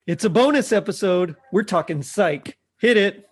It's a bonus episode. We're talking Psych. Hit it.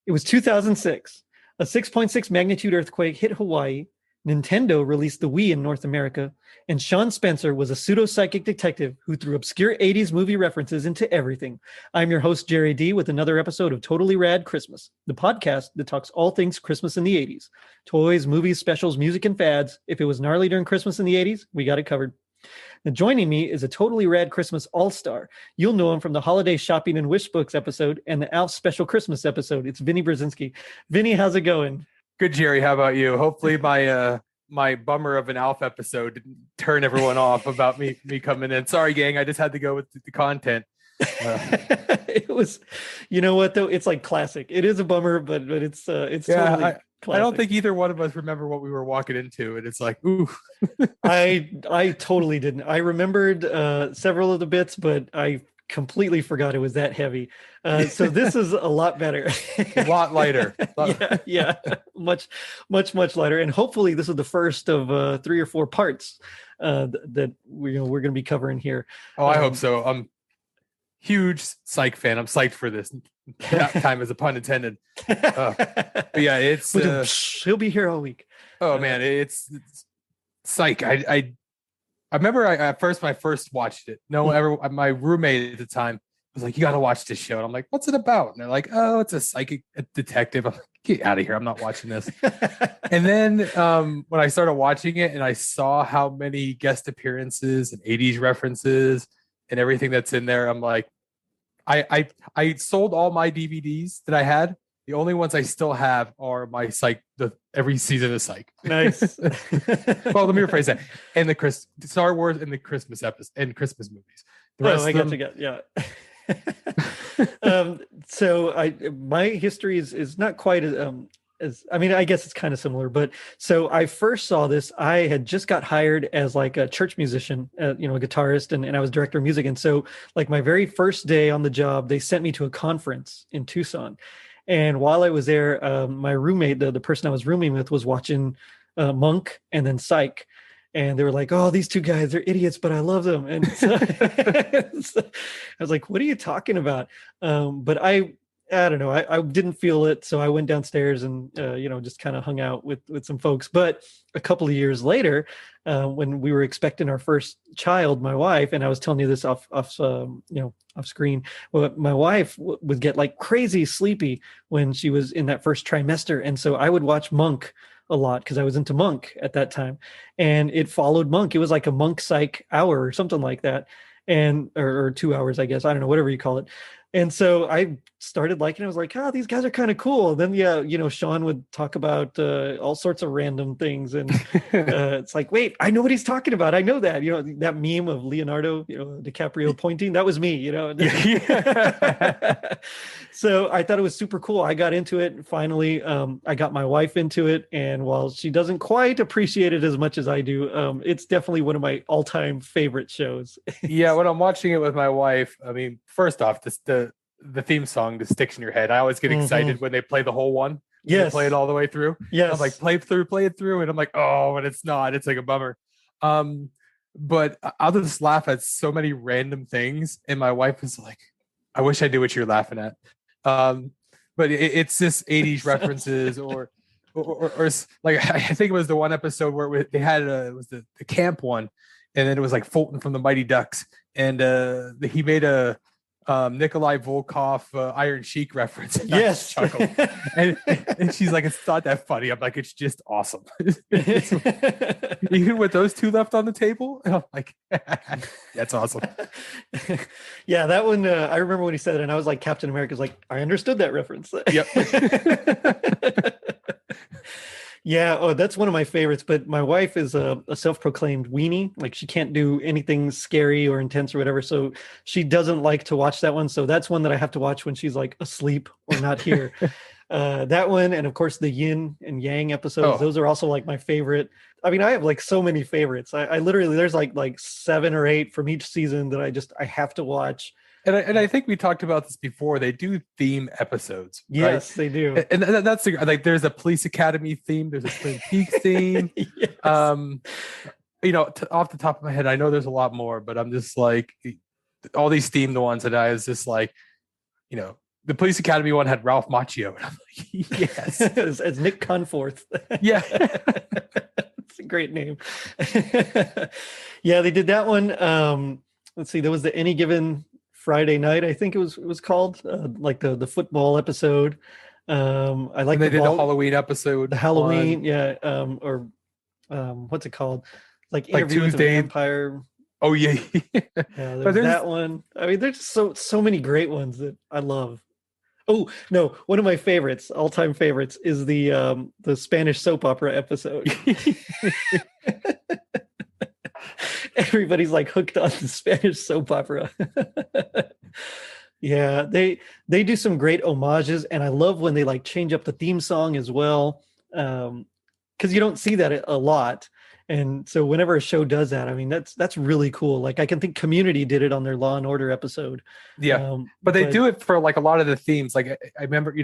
It was 2006. A 6.6 magnitude earthquake hit Hawaii. Nintendo released the Wii in North America, and Sean Spencer was a pseudo-psychic detective who threw obscure 80s movie references into everything. I'm your host, Jerry D, with another episode of Totally Rad Christmas, the podcast that talks all things Christmas in the 80s. Toys, movies, specials, music, and fads. If it was gnarly during Christmas in the 80s, we got it covered. Now, joining me is a Totally Rad Christmas all-star. You'll know him from the Holiday Shopping and Wish Books episode and the Alf Special Christmas episode. It's Vinnie Brezinsky. Vinnie, how's it going? Good, Jerry. How about you? Hopefully my bummer of an Alf episode didn't turn everyone off about me coming in. Sorry, gang. I just had to go with the content. It was, you know what though? It's like classic. It is a bummer, but it's totally classic. I don't think either one of us remember what we were walking into, and it's like, ooh. I totally didn't. I remembered several of the bits, but I completely forgot it was that heavy. So this is a lot better. A lot lighter. Yeah. Much lighter. And hopefully this is the first of 3 or 4 parts that we're going to be covering here. Oh, I hope so. I'm huge Psych fan. I'm psyched for this. That time is a pun intended. But yeah, it's he'll be here all week. Oh man, it's Psych. I remember I first watched it. My roommate at the time was like, "You got to watch this show." And I'm like, "What's it about?" And they're like, "Oh, it's a psychic detective." I'm like, "Get out of here! I'm not watching this." And then when I started watching it and I saw how many guest appearances and 80s references and everything that's in there, I'm like, I sold all my DVDs that I had. The only ones I still have are my Psych, every season of Psych. Nice. Well, let me rephrase that. And the Star Wars and the Christmas episodes and Christmas movies. The rest So my history is not quite as I mean, I guess it's kind of similar, but so I first saw this. I had just got hired as like a church musician, a guitarist, and I was director of music. And so like my very first day on the job, they sent me to a conference in Tucson. And while I was there, my roommate, the person I was rooming with, was watching Monk and then Psych. And they were like, "Oh, these two guys, they're idiots, but I love them." And so, so I was like, "What are you talking about?" But I don't know. I didn't feel it. So I went downstairs and, just kind of hung out with some folks. But a couple of years later, when we were expecting our first child, my wife, and I was telling you this off screen, well, my wife would get like crazy sleepy when she was in that first trimester. And so I would watch Monk a lot because I was into Monk at that time, and it followed Monk. It was like a Monk Psych hour or something like that. And, or 2 hours, I guess, I don't know, whatever you call it. And so I started liking it. I was like, "Oh, these guys are kind of cool." And then, Sean would talk about all sorts of random things. And it's like, wait, I know what he's talking about. I know that, that meme of Leonardo, DiCaprio pointing, that was me, So I thought it was super cool. I got into it. Finally, I got my wife into it. And while she doesn't quite appreciate it as much as I do, it's definitely one of my all-time favorite shows. Yeah, when I'm watching it with my wife, I mean, first off, the theme song just sticks in your head. I always get excited when they play the whole one. Yes. They play it all the way through. Yes. I'm like, play it through. And I'm like, oh, but it's not. It's like a bummer. But I'll just laugh at so many random things. And my wife is like, "I wish I knew what you're laughing at." But it's just 80s references or like, I think it was the one episode where they had it was the camp one. And then it was like Fulton from the Mighty Ducks. And he made a Nikolai Volkov Iron Sheik reference. And Yes. chuckle. and she's like, it's not that funny. I'm like, it's just awesome. Even with those two left on the table, and I'm like, that's awesome. Yeah, that one. I remember when he said it, and I was like, Captain America's like, I understood that reference. Yep. Yeah, oh, that's one of my favorites. But my wife is a self-proclaimed weenie. Like she can't do anything scary or intense or whatever. So she doesn't like to watch that one. So that's one that I have to watch when she's like asleep or not here. That one, and of course the yin and yang episodes. Those are also like my favorite. I mean, I have like so many favorites. I literally there's like 7 or 8 from each season that I have to watch. And I think we talked about this before. They do theme episodes. Yes, right? They do. And that's like there's a Police Academy theme. There's a Twin Peaks theme. Yes. Off the top of my head, I know there's a lot more, but I'm just like all these themed ones that I was just like, the Police Academy one had Ralph Macchio. And I'm like, yes, as Nick Conforth. Yeah. It's a great name. Yeah, they did that one. Let's see, there was the Any Given Friday Night, I think it was called, like the football episode. I like they did the Halloween episode. The Halloween, yeah. Or what's it called? Like Interview with the Vampire. Oh yeah. Yeah, there's that one. I mean, there's so many great ones that I love. Oh no, one of my favorites, all-time favorites, is the Spanish soap opera episode. Everybody's like hooked on the Spanish soap opera. Yeah, they do some great homages, and I love when they like change up the theme song as well, because you don't see that a lot. And so whenever a show does that, I mean, that's really cool. Like I can think Community did it on their Law and Order episode. Yeah, but they do it for like a lot of the themes. Like I remember,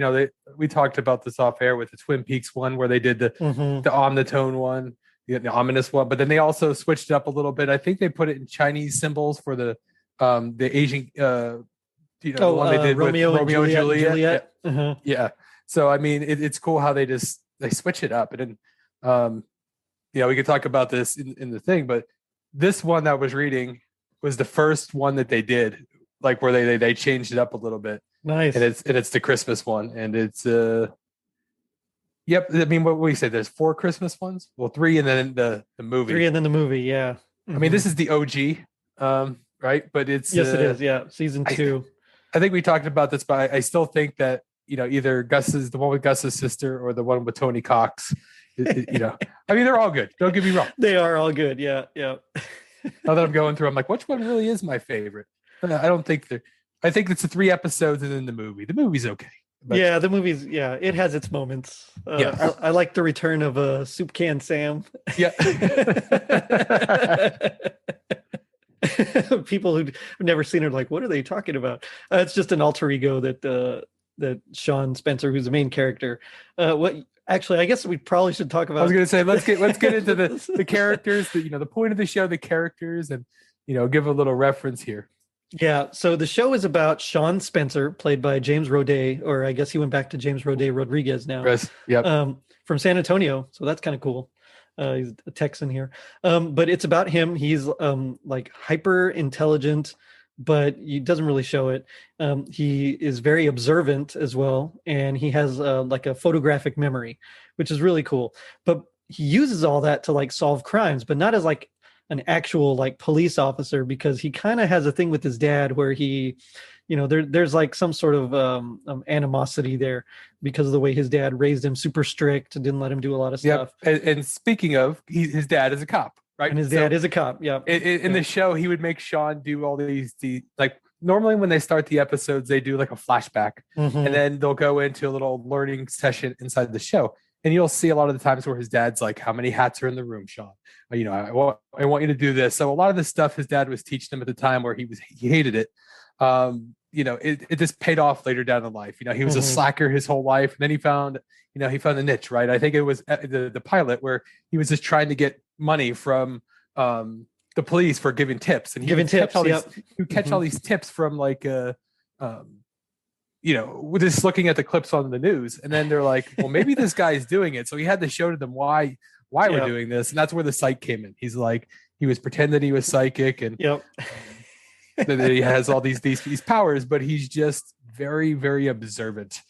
we talked about this off air with the Twin Peaks one where they did the omnitone one. The ominous one, but then they also switched it up a little bit. I think they put it in Chinese symbols for the Asian, the one they did Romeo with Romeo and Juliet. Uh-huh. Yeah. So I mean, it's cool how they switch it up, and then we could talk about this in the thing, but this one that I was reading was the first one that they did, like where they changed it up a little bit. Nice. And it's the Christmas one, and it's Yep. I mean, what we say, there's 4 Christmas ones. Well, 3 and then the movie. 3 and then the movie, yeah. I mean, this is the OG, right? But it's yes, it is. Yeah, season 2. I think we talked about this, but I still think that either the one with Gus's sister or the one with Tony Cox. I mean, they're all good. Don't get me wrong. They are all good. Yeah, yeah. Now that I'm going through, I'm like, which one really is my favorite? I don't think I think it's the 3 episodes and then the movie. The movie's okay. But, yeah, the movie's it has its moments. I like the return of Soup Can Sam. Yeah. People who've never seen it like, what are they talking about? It's just an alter ego that Sean Spencer, who's the main character. Actually, I guess we probably should talk about. I was going to say let's get into the characters. The point of the show, the characters, and give a little reference here. Yeah, so the show is about Sean Spencer, played by James Roday, or I guess he went back to James Roday Rodriguez now. Yes, yep. From San Antonio, so that's kind of cool. He's a Texan here. But it's about him. He's like hyper intelligent, but he doesn't really show it. He is very observant as well, and he has like a photographic memory, which is really cool. But he uses all that to like solve crimes, but not as like an actual like police officer, because he kind of has a thing with his dad where he, there's like some sort of animosity there because of the way his dad raised him, super strict, didn't let him do a lot of stuff. And speaking of, his dad is a cop, right? And his dad is a cop. Yeah. In the show, he would make Sean do all these like normally when they start the episodes, they do like a flashback, and then they'll go into a little learning session inside the show. And you'll see a lot of the times where his dad's like, how many hats are in the room, Sean? I want you to do this. So a lot of the stuff his dad was teaching him at the time where he hated it. It just paid off later down in life. He was a slacker his whole life. And then he found the niche, right? I think it was the pilot where he was just trying to get money from the police for giving tips. And he would catch all these tips from like, we're just looking at the clips on the news, and then they're like, well, maybe this guy's doing it. So he had to show to them why we're doing this. And that's where the psych came in. He's like, he was pretending he was psychic. And that he has all these powers, but he's just very, very observant.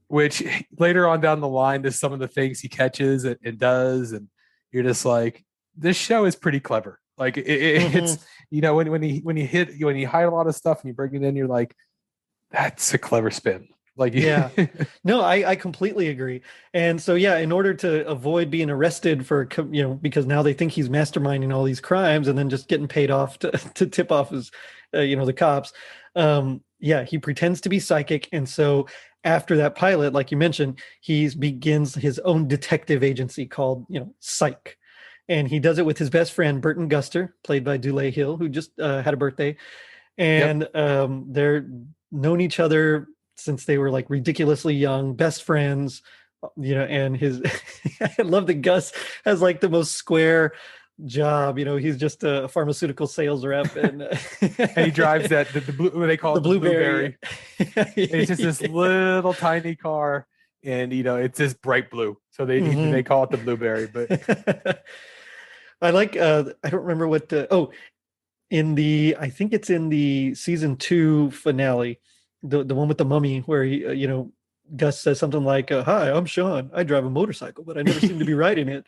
Which later on down the line, there's some of the things he catches and does, and you're just like, this show is pretty clever. Like it's when you hide a lot of stuff and you bring it in, you're like, that's a clever spin. Like yeah, no, I completely agree. And so yeah, in order to avoid being arrested for because now they think he's masterminding all these crimes and then just getting paid off to tip off his the cops. He pretends to be psychic, and so after that pilot, like you mentioned, he begins his own detective agency called Psych. And he does it with his best friend, Burton Guster, played by Dule Hill, who just had a birthday. And they're known each other since they were like ridiculously young, best friends, and his, I love that Gus has like the most square job. He's just a pharmaceutical sales rep. And, and he drives the blue, what they call the blueberry. It's just this little tiny car. And, it's this bright blue. So they call it the blueberry, but I like, I don't remember what I think it's in the season 2 finale, the one with the mummy where he, Gus says something like, hi, I'm Sean. I drive a motorcycle, but I never seem to be riding it.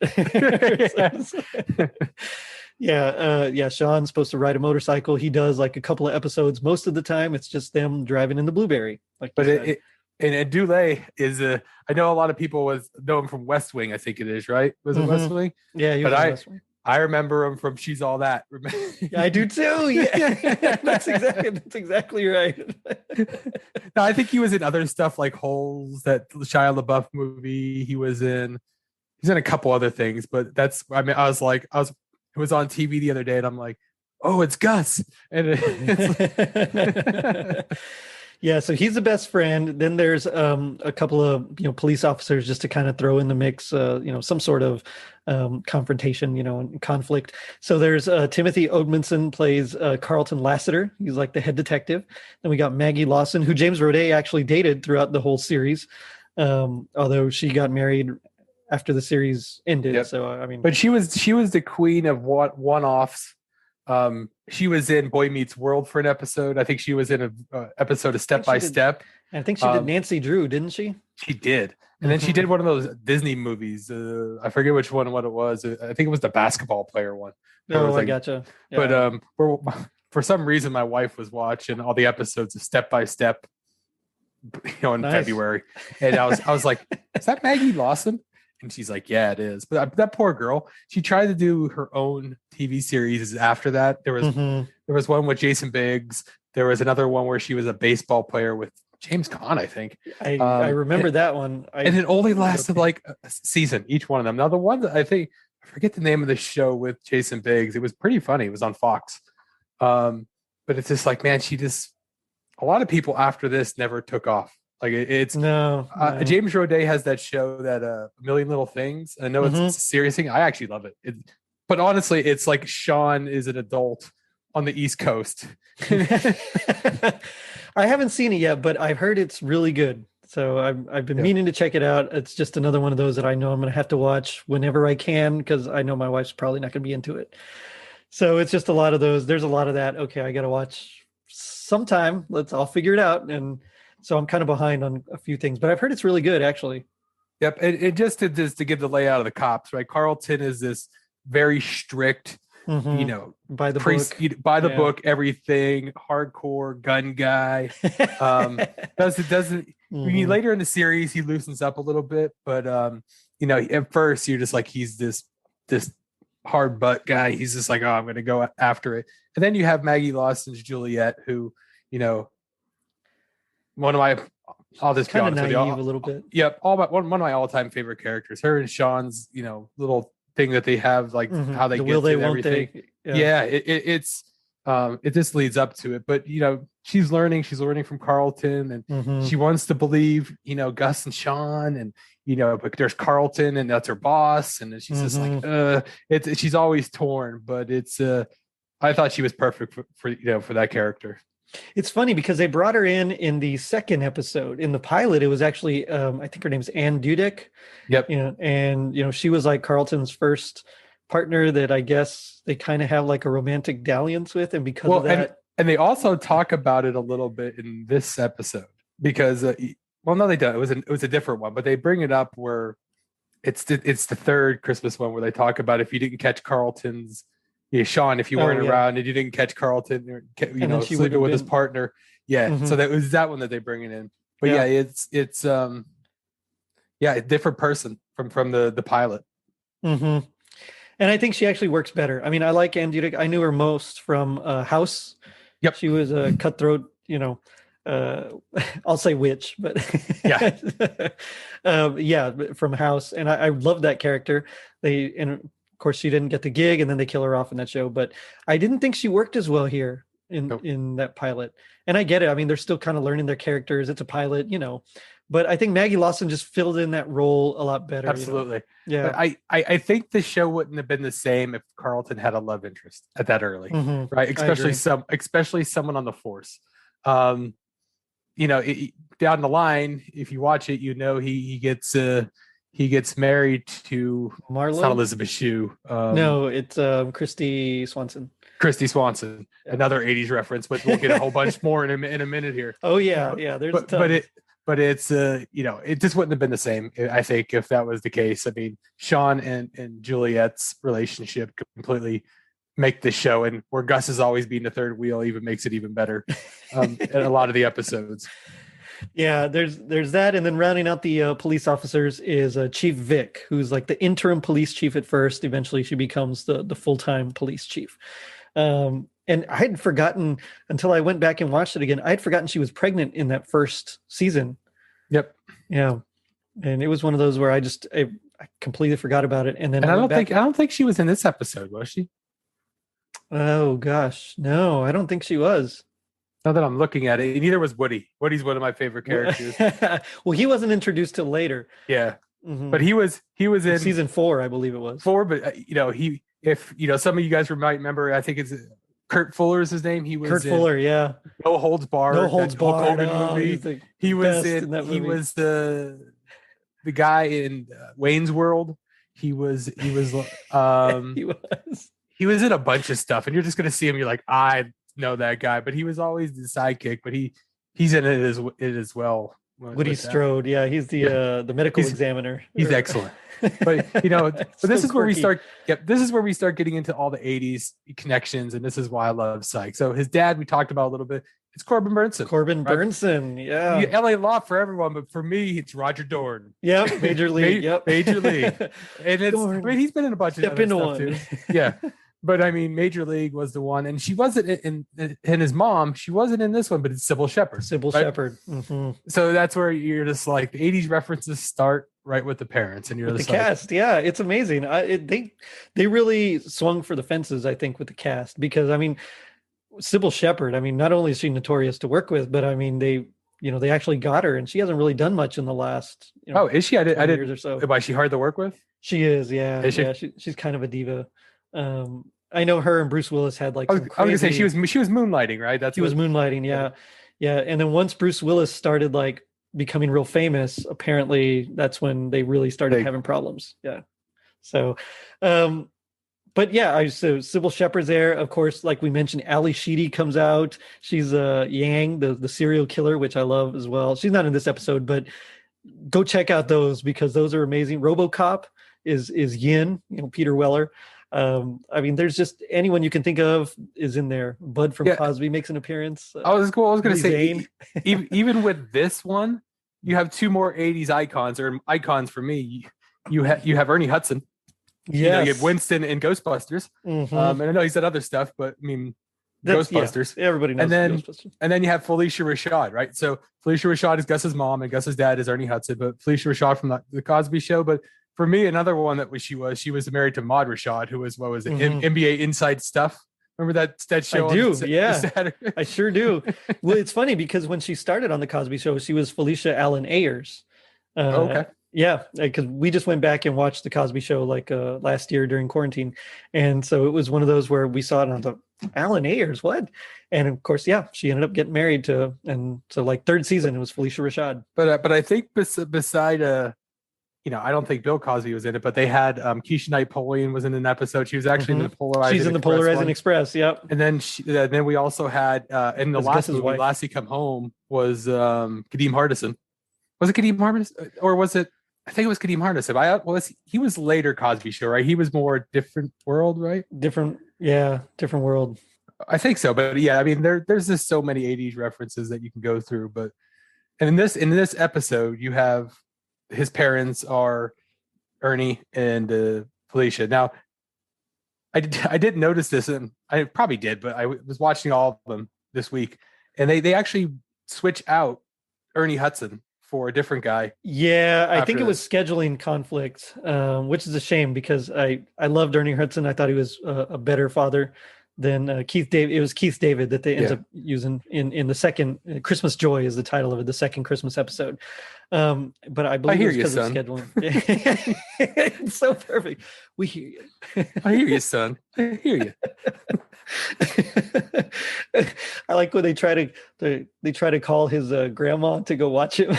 Sean's supposed to ride a motorcycle. He does like a couple of episodes. Most of the time it's just them driving in the blueberry. And Dule is I know a lot of people know him from West Wing, I think it is, right? Was it West Wing? Yeah, he was in West Wing. I remember him from She's All That. Yeah, I do too. Yeah, that's exactly right. No, I think he was in other stuff like Holes, that Shia LaBeouf movie. He's in a couple other things, but it was on TV the other day, and I'm like, oh, it's Gus, and yeah, so he's the best friend. Then there's a couple of police officers just to kind of throw in the mix, some sort of confrontation, and conflict. So there's Timothy Odmanson plays Carlton Lassiter. He's like the head detective. Then we got Maggie Lawson, who James Roday actually dated throughout the whole series, although she got married after the series ended. Yep. So but she was the queen of one-offs. She was in Boy Meets World for an episode. I think she was in an episode of Step by Step. I think she did Nancy Drew, didn't she? She did. And then she did one of those Disney movies. I forget what it was. I think it was the basketball player one. Oh, I gotcha. Yeah. But for some reason, my wife was watching all the episodes of Step by Step, in February. And I was like, is that Maggie Lawson? And she's like, yeah, it is. But that poor girl, she tried to do her own TV series after that. There was one with Jason Biggs. There was another one where she was a baseball player with James Caan, I think. I remember that one. And it only lasted like a season, each one of them. Now, the one that I forget the name of the show with Jason Biggs. It was pretty funny. It was on Fox. But it's just like, man, a lot of people after this never took off. Like it's no. James Roday has that show that A Million Little Things. I know it's a serious thing. I actually love it. But honestly, it's like Sean is an adult on the East Coast. I haven't seen it yet, but I've heard it's really good. So I've been meaning to check it out. It's just another one of those that I know I'm going to have to watch whenever I can, because I know my wife's probably not going to be into it. So it's just a lot of those. There's a lot of that. Okay, I got to watch sometime. I'll figure it out. And so I'm kind of behind on a few things, but I've heard it's really good, actually. Yep. It just did this to give the layout of the cops, right? Carlton is this very strict, by the book, book, everything, hardcore gun guy. Doesn't. I mean, later in the series, he loosens up a little bit, but at first you're just like, he's this hard butt guy. He's just like, oh, I'm going to go after it. And then you have Maggie Lawson's Juliet, who, one of my, I'll just kind be of honest naive with you. A little bit. Yep. One of my all-time favorite characters, her and Sean's, little thing that they have, like how they get to everything. It just leads up to it. But, she's learning from Carlton, and she wants to believe, Gus and Sean, and, but there's Carlton, and that's her boss. And she's just like, she's always torn, but I thought she was perfect for that character. It's funny because they brought her in the second episode. In the pilot, it was actually, I think her name's Ann Dudek. Yep. And, she was like Carlton's first partner that I guess they kind of have like a romantic dalliance with, and because of that, and they also talk about it a little bit in this episode because well, no, they don't. It was a different one, but they bring it up where it's the third Christmas one where they talk about if you didn't catch Carlton's, Sean, if you weren't around and you didn't catch Carlton, sleeping with his partner, So that was that one that they bring it in. But it's a different person from the pilot. Mm-hmm. And I think she actually works better. I mean, I like Angie. I knew her most from House. Yep. She was a cutthroat, I'll say witch, but from House. And I love that character. And of course she didn't get the gig, and then they kill her off in that show. But I didn't think she worked as well here in that pilot. And I get it. I mean, they're still kind of learning their characters. It's a pilot, but I think Maggie Lawson just filled in that role a lot better. Absolutely. Yeah. But I think the show wouldn't have been the same if Carlton had a love interest at that early, right? Especially someone on the force. Down the line, if you watch it, he gets married to Marlo. It's not Elizabeth Shue. No, it's Christy Swanson. Another 80s reference, but we'll get a whole bunch more in a minute here. Oh yeah, there's but it's it just wouldn't have been the same, I think, if that was the case. I mean, Sean and Juliet's relationship completely make this show, and where Gus is always being the third wheel even makes it even better in a lot of the episodes. Yeah, there's that, and then rounding out the police officers is Chief Vic, who's like the interim police chief at first. Eventually, she becomes the full-time police chief. And I had forgotten until I went back and watched it again. I had forgotten she was pregnant in that first season. Yep. Yeah, and it was one of those where I completely forgot about it. And then I don't think she was in this episode, was she? Oh gosh, no, I don't think she was. Now that I'm looking at it, neither was Woody. Woody's one of my favorite characters. Well, he wasn't introduced till later. Yeah, but he was in season 4, I believe it was 4. But some of you guys might remember. I think it's Kurt Fuller is his name. He was Kurt Fuller. Yeah, No Holds Barred. No Holds Barred movie. He was in. He was the guy in Wayne's World. He was. He was in a bunch of stuff, and you're just gonna see him. You're like, I know that guy, but he was always the sidekick. But he's in it as well. Woody Strode, he's the medical examiner. He's excellent. But this is where we start. Yep, this is where we start getting into all the '80s connections, and this is why I love Psych. So his dad, we talked about a little bit. It's Corbin Burnson. Burnson, yeah. LA Law for everyone, but for me, it's Roger Dorn. Yep, Major League. Major League. And he's been in a bunch of other stuff too. Yeah. But I mean, Major League was the one, and she wasn't in his mom. She wasn't in this one, but it's Sybil Shepherd. Shepard. Mm-hmm. So that's where you're just like the '80s references start right with the parents, and you're with the cast. Yeah, it's amazing. They really swung for the fences, I think, with the cast, because I mean, Sybil Shepherd. I mean, not only is she notorious to work with, but I mean, they actually got her, and she hasn't really done much in the last. Is she? I did years or so. Why, she hard to work with? She is. Yeah. Is she? Yeah. She's kind of a diva. I know her and Bruce Willis had like. I was gonna say she was moonlighting, right? She was moonlighting, yeah. And then once Bruce Willis started like becoming real famous, apparently that's when they really started having problems. Yeah. So, but yeah, so Sybil Shepherd's there, of course. Like we mentioned, Ali Sheedy comes out. She's Yang, the serial killer, which I love as well. She's not in this episode, but go check out those because those are amazing. RoboCop is Yin, Peter Weller. I mean, there's just anyone you can think of is in there. Bud from Cosby makes an appearance. I was going to say, even with this one, you have 2 more '80s icons for me. You have Ernie Hudson. Yeah, you have Winston in Ghostbusters. Mm-hmm. And I know he's done other stuff, but I mean, Ghostbusters. Yeah, everybody knows. Ghostbusters. And then you have Felicia Rashad, right? So Felicia Rashad is Gus's mom, and Gus's dad is Ernie Hudson. But Felicia Rashad from the Cosby Show, but for me, another one that she was married to Maud Rashad, who was NBA Inside Stuff. Remember that show? I do. Yeah, I sure do. Well, it's funny because when she started on the Cosby Show, she was Felicia Allen Ayers. Okay. Yeah, because we just went back and watched the Cosby Show like last year during quarantine, and so it was one of those where we saw it and I thought, Alan Ayers, what? And of course, she ended up getting married to, and so like third season it was Felicia Rashad. But I think beside I don't think Bill Cosby was in it, but they had Keisha Knight Polian was in an episode. She was actually in the Polarizing. She's in the Express Polarizing one. Express. Yep. And then we also had in the That's last Gus's movie, wife. Lassie Come Home, was Kadeem Hardison. Was it Kadeem Hardison, or was it? I think it was Kadeem Hardison. He was later Cosby Show, right? He was more Different World, right? Different world. I think so, but yeah, I mean, there's just so many '80s references that you can go through. But and in this episode, you have his parents are Ernie and Felicia. Now, I didn't notice this, and I probably did, but I was watching all of them this week, and they actually switch out Ernie Hudson for a different guy. Yeah, I think it was scheduling conflict, which is a shame because I loved Ernie Hudson. I thought he was a better father than Keith David. It was Keith David that they ended up using in the second. Christmas Joy is the title of it, the second Christmas episode. But I believe it's because of scheduling. It's so perfect. We hear you. I hear you, son. I hear you. I like when they try to call his grandma to go watch him.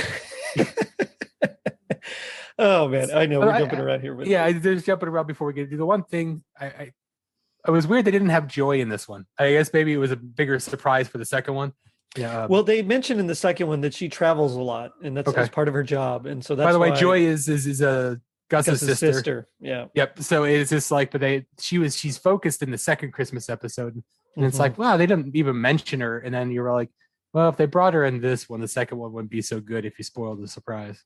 Oh man, I know we're jumping around here, but there's jumping around before we get to the one thing. It was weird they didn't have Joy in this one. I guess maybe it was a bigger surprise for the second one. Yeah. Well, they mentioned in the second one that she travels a lot, and that's part of her job. And so that's by the way, Joy is Gus's sister. Yeah. Yep. So it's just like, but she's focused in the second Christmas episode, and it's like, wow, they didn't even mention her. And then you were like, well, if they brought her in this one, the second one wouldn't be so good if you spoiled the surprise.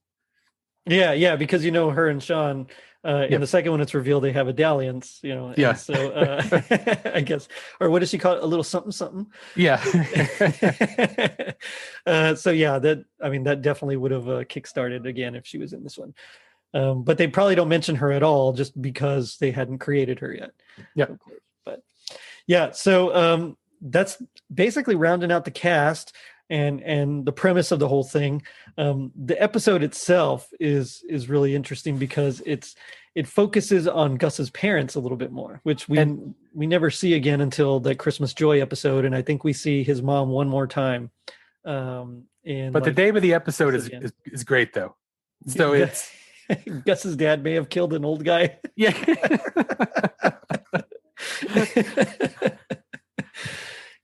Yeah, because her and Sean in the second one, it's revealed they have a dalliance. Yeah. So I guess, or what does she call it? A little something something. Yeah. So yeah, that definitely would have kickstarted again if she was in this one. But they probably don't mention her at all just because they hadn't created her yet. Yeah. But yeah, so that's basically rounding out the cast and the premise of the whole thing. The episode itself is really interesting because it focuses on Gus's parents a little bit more, which we never see again until the Christmas Joy episode, and I think we see his mom one more time. But the name of the episode is great though. So it's Gus's dad may have killed an old guy. Yeah.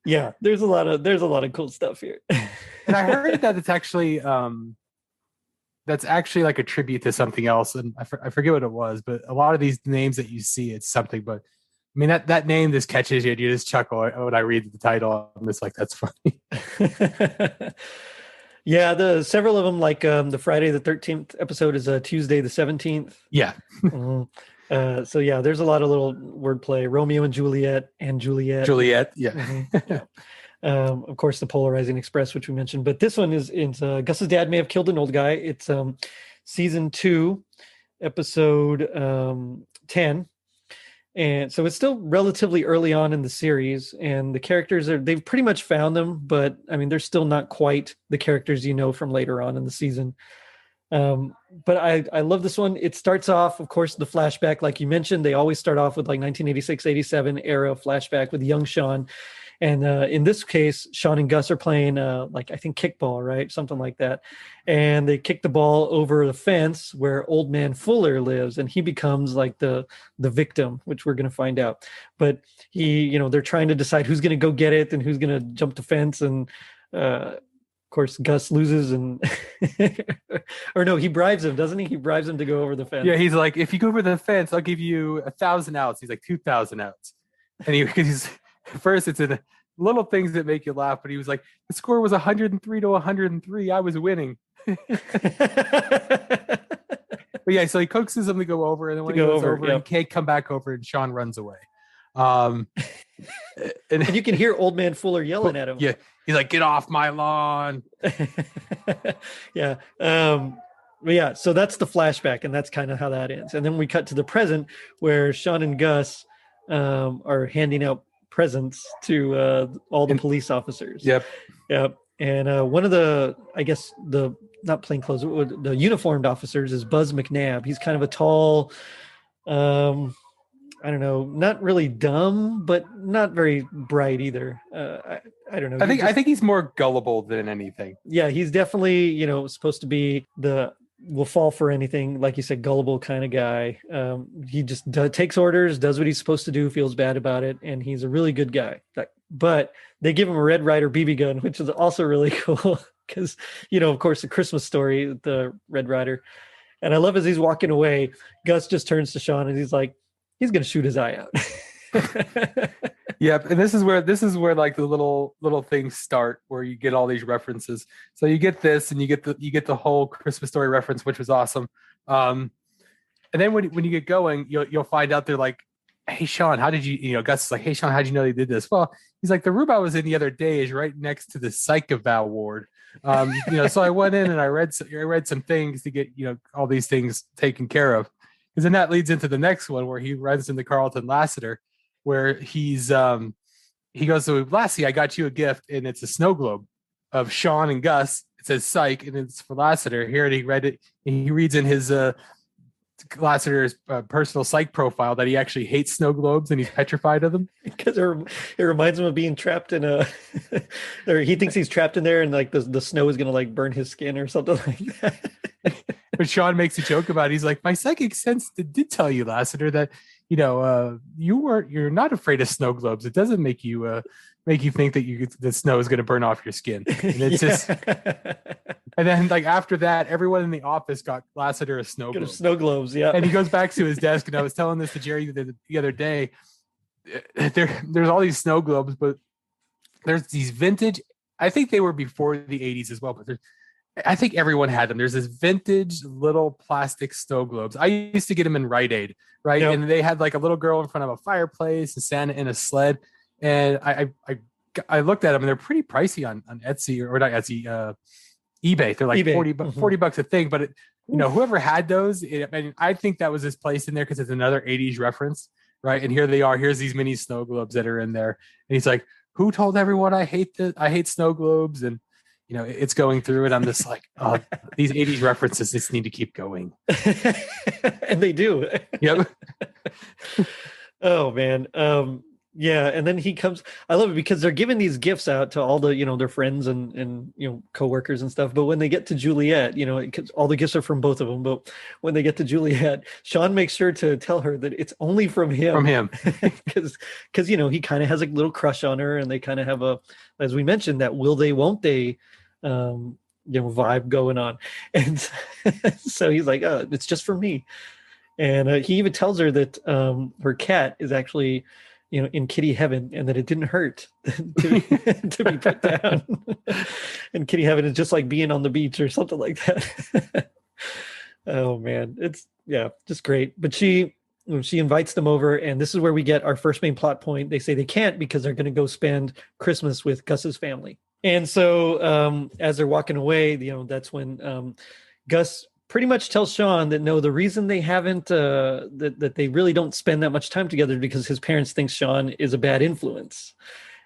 Yeah, there's a lot of cool stuff here. And I heard that it's actually that's actually like a tribute to something else, and I forget what it was, but a lot of these names that you see, it's something. But I mean, that name just catches you, and you just chuckle when I read the title. I'm just like, that's funny. Yeah, several of them, like the Friday the 13th episode is Tuesday the 17th. Yeah. Mm-hmm. So yeah, there's a lot of little wordplay. Romeo and Juliet. Yeah. Mm-hmm. Of course, the Polarizing Express, which we mentioned, but this one is Gus's dad may have killed an old guy. It's season 2, episode 10. And so it's still relatively early on in the series, and the characters they've pretty much found them, but I mean, they're still not quite the characters from later on in the season. But I love this one. It starts off, of course, the flashback, like you mentioned, they always start off with like 1986, 87 era flashback with young Sean. And in this case, Sean and Gus are playing like, I think, kickball, right? Something like that. And they kick the ball over the fence where Old Man Fuller lives, and he becomes like the victim, which we're going to find out. But they're trying to decide who's going to go get it and who's going to jump the fence. And of course, Gus loses, and or no, he bribes him, doesn't he? He bribes him to go over the fence. Yeah, he's like, if you go over the fence, I'll give you 1,000 outs. He's like 2,000 outs. And he's first, it's in little things that make you laugh, but he was like, the score was 103 to 103. I was winning. But yeah, so he coaxes him to go over, and then when he goes over, he can't come back over, and Sean runs away. And you can hear Old Man Fuller yelling at him. Yeah, he's like, "Get off my lawn!" Yeah. But yeah, so that's the flashback, and that's kind of how that ends. And then we cut to the present, where Sean and Gus are handing out presents to all the police officers. Yep. And one of the, I guess, the not plainclothes, the uniformed officers is Buzz McNabb. He's kind of a tall, I don't know, not really dumb, but not very bright either. I don't know. I think he's more gullible than anything. Yeah, he's definitely, supposed to be the will fall for anything. Like you said, gullible kind of guy. He just takes orders, does what he's supposed to do, feels bad about it, and he's a really good guy. But they give him a Red Ryder BB gun, which is also really cool because, of course, the Christmas Story, the Red Ryder. And I love as he's walking away, Gus just turns to Sean and he's like, he's going to shoot his eye out. Yep, and this is where like the little things start, where you get all these references. So you get this, and you get the whole Christmas Story reference, which was awesome. And then when you get going, you'll find out they're like, "Hey Sean, how did you?" Gus is like, "Hey Sean, how did you know they did this?" Well, he's like, "The room I was in the other day is right next to the Psych eval ward." So I went in and I read some things to get all these things taken care of, because then that leads into the next one where he runs into Carlton Lassiter, where he goes to Lassie, I got you a gift, and it's a snow globe of Sean and Gus. It says Psych, and it's for Lassiter. Here, and he read it, and he reads in his Lassiter's personal Psych profile that he actually hates snow globes and he's petrified of them. Because it reminds him of being trapped in a, or he thinks he's trapped in there, and like the snow is gonna like burn his skin or something like that. But Sean makes a joke about it. He's like, my psychic sense did tell you, Lassiter, that you're not afraid of snow globes. It doesn't make you think that the snow is going to burn off your skin. And it's just, and then like after that, everyone in the office got Lassiter a snow globe. Snow globes, yeah. And he goes back to his desk, and I was telling this to Jerry the other day. There's all these snow globes, but there's these vintage. I think they were before the 80s as well, but I think everyone had them. There's this vintage little plastic snow globes. I used to get them in Rite Aid, right? Yep. And they had like a little girl in front of a fireplace and Santa in a sled. And I looked at them, and they're pretty pricey on Etsy, or not Etsy, eBay. They're like eBay. 40 bucks a thing. But whoever had those, I think that was his place in there because it's another 80s reference, right? And here they are. Here's these mini snow globes that are in there. And he's like, "Who told everyone I hate snow globes?" And it's going through it. I'm just like, oh, these 80s references just need to keep going. And they do. Yep. Oh man. Yeah. And then he comes, I love it because they're giving these gifts out to all the, their friends and coworkers and stuff. But when they get to Juliet, all the gifts are from both of them. But when they get to Juliet, Sean makes sure to tell her that it's only from him. Because he kind of has a little crush on her, and they kind of have as we mentioned, that will they, won't they, vibe going on. And so he's like, "Oh, it's just for me." And he even tells her that her cat is actually in kitty heaven, and that it didn't hurt to be put down. And kitty heaven is just like being on the beach or something like that. Oh man, it's just great. But she invites them over, and this is where we get our first main plot point. They say they can't because they're going to go spend Christmas with Gus's family. And so as they're walking away, that's when Gus pretty much tells Sean that no, the reason they haven't, that they really don't spend that much time together is because his parents think Sean is a bad influence.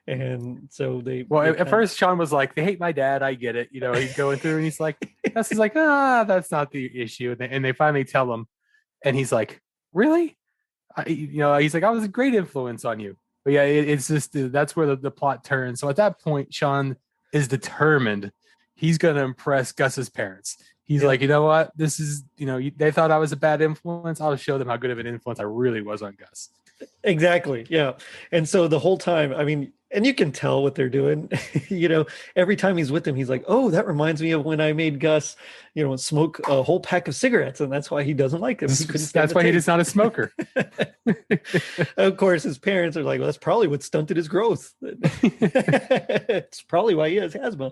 And so at first Sean was like, "They hate my dad. I get it." He's going through, and he's like, that's not the issue. And they finally tell him, and he's like, "Really?" He's like, "I was a great influence on you." But yeah, it's just, that's where the plot turns. So at that point, Sean is determined he's going to impress Gus's parents. He's like, "You know what? This is, they thought I was a bad influence. I'll show them how good of an influence I really was on Gus." Exactly. Yeah. And so the whole time, and you can tell what they're doing, every time he's with them, he's like, "Oh, that reminds me of when I made Gus, smoke a whole pack of cigarettes. And that's why he doesn't like them. That's why he's not a smoker." Of course, his parents are like, "Well, that's probably what stunted his growth." It's probably why he has asthma.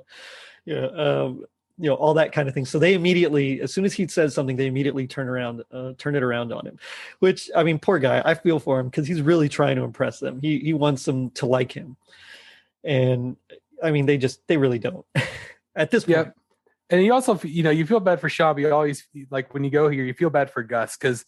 All that kind of thing. So they immediately, as soon as he says something, they immediately turn it around on him, which, poor guy, I feel for him because he's really trying to impress them. He wants them to like him. And they really don't at this point. Yeah. And you also, you feel bad for Sean, but you always, like when you go here, you feel bad for Gus, because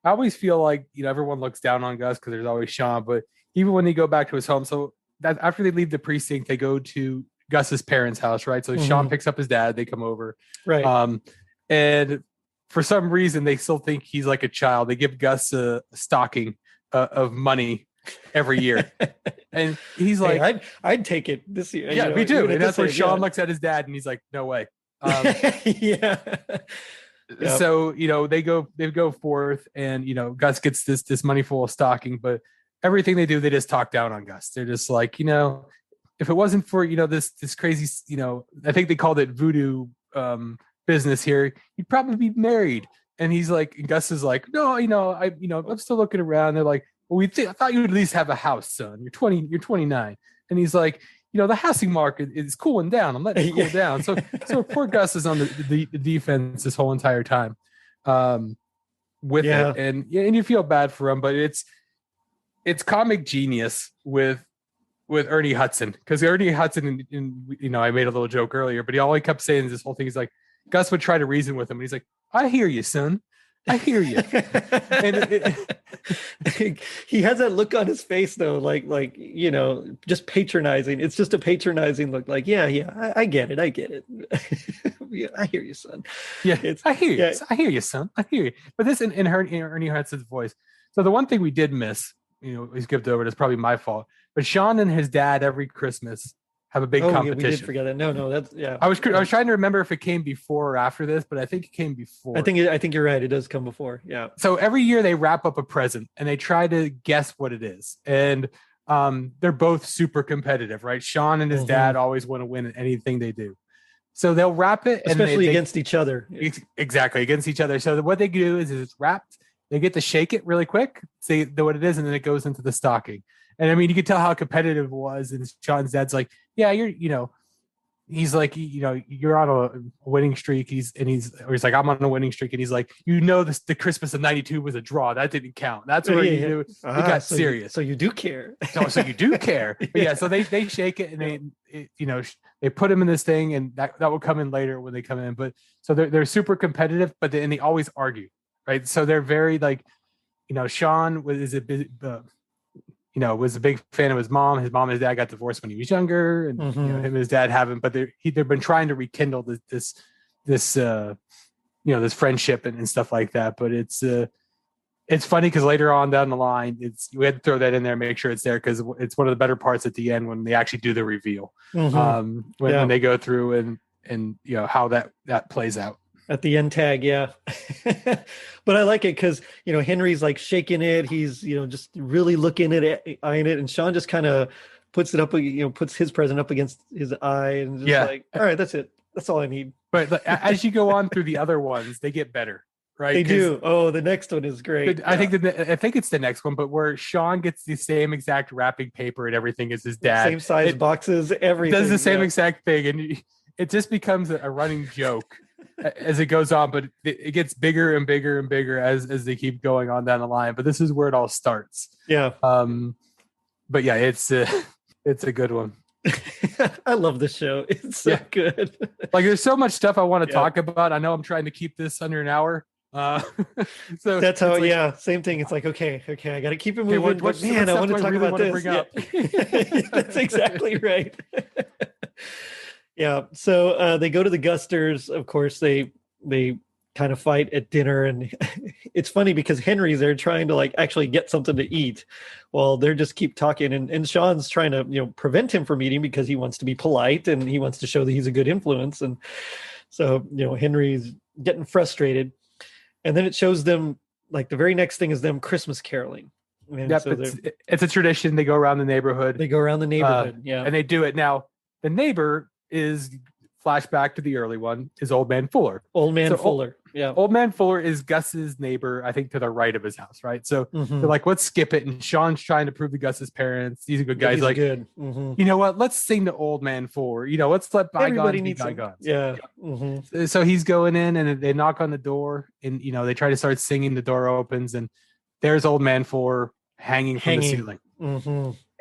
I always feel like, everyone looks down on Gus because there's always Sean, but even when they go back to his home, so that after they leave the precinct, they go to Gus's parents' house, right? So Sean picks up his dad, they come over. Right. And for some reason, they still think he's like a child. They give Gus a stocking of money every year. And he's like, "Hey, I'd take it this year." Yeah, me too. And that's where Sean looks at his dad and he's like, "No way." Yeah. Yep. So, they go forth, and, Gus gets this money full of stocking, but everything they do, they just talk down on Gus. They're just like, if it wasn't for, this crazy, I think they called it voodoo business here, you'd probably be married. And he's like, and Gus is like, no, I'm still looking around. They're like, well, I thought you would at least have a house, son. You're 29. And he's like, the housing market is cooling down. I'm letting it cool down. So poor Gus is on the defense this whole entire time with it. And you feel bad for him, but it's comic genius with Ernie Hudson, because Ernie Hudson, I made a little joke earlier, but all he kept saying is this whole thing. He's like, Gus would try to reason with him, and he's like, I hear you, son. I hear you. And he has that look on his face though, like just patronizing. It's just a patronizing look, like, yeah, I get it. Yeah, I hear you, son. Yeah, I hear you. I hear you, son. I hear you. But this in Ernie Hudson's voice. So the one thing we did miss, we skipped over it. It's probably my fault. But Sean and his dad every Christmas have a big competition. We did forget that. No, that's I was trying to remember if it came before or after this, but I think it came before. I think you're right. It does come before. Yeah. So every year they wrap up a present and they try to guess what it is, and they're both super competitive, right? Sean and his dad always want to win in anything they do. So they'll wrap it, especially against each other. Exactly, against each other. So what they do is it's wrapped. They get to shake it really quick, say what it is, and then it goes into the stocking. And I mean, you can tell how competitive it was. And Sean's dad's like, yeah, he's like, you're on a winning streak. He's like, I'm on a winning streak. And he's like, the Christmas of '92 was a draw. That didn't count. That's where he knew it got serious. So you do care. So you do care. But yeah, so they shake it, and they put him in this thing, and that will come in later when they come in. But so they're super competitive, but they always argue, right? So they're very like, Sean was a big fan of his mom. His mom and his dad got divorced when he was younger, and him and his dad haven't. But they've been trying to rekindle this friendship and stuff like that. But it's funny because later on down the line, we had to throw that in there and make sure it's there, because it's one of the better parts at the end when they actually do the reveal, when they go through and how that plays out. At the end tag, yeah. But I like it because, Henry's like shaking it. He's, just really looking at it, eyeing it. And Sean just kind of puts it up, puts his present up against his eye and just like, all right, that's it. That's all I need. But as you go on through the other ones, they get better, right? They do. Oh, the next one is great. I think it's the next one, but where Sean gets the same exact wrapping paper and everything as his dad. Same size boxes, everything. Does the same exact thing. And it just becomes a running joke as it goes on, but it gets bigger and bigger and bigger as they keep going on down the line. But this is where it all starts. Yeah. But yeah, it's a good one. I love this show. It's so good. Like, there's so much stuff I want to talk about. I know I'm trying to keep this under an hour. So that's how, same thing. It's like, okay, I got to keep it moving. I want to talk about this. That's exactly right. Yeah. So they go to the Gusters. Of course, they kind of fight at dinner, and it's funny because Henry's there trying to like actually get something to eat while they're just keep talking, and Sean's trying to prevent him from eating because he wants to be polite and he wants to show that he's a good influence. And so Henry's getting frustrated, and then it shows them like the very next thing is them Christmas caroling. And yep, so it's a tradition. They go around the neighborhood. And they do it. Now the neighbor is flashback to the early one is Old Man Fuller. Old Man Fuller. Yeah. Old Man Fuller is Gus's neighbor, I think, to the right of his house, right? So they're like, let's skip it. And Sean's trying to prove to Gus's parents he's a good guy. He's like, good. You know what? Let's sing to Old Man Fuller. Let's let bygones be bygones. Yeah. So he's going in, and they knock on the door, and they try to start singing. The door opens, and there's Old Man Fuller hanging from the ceiling.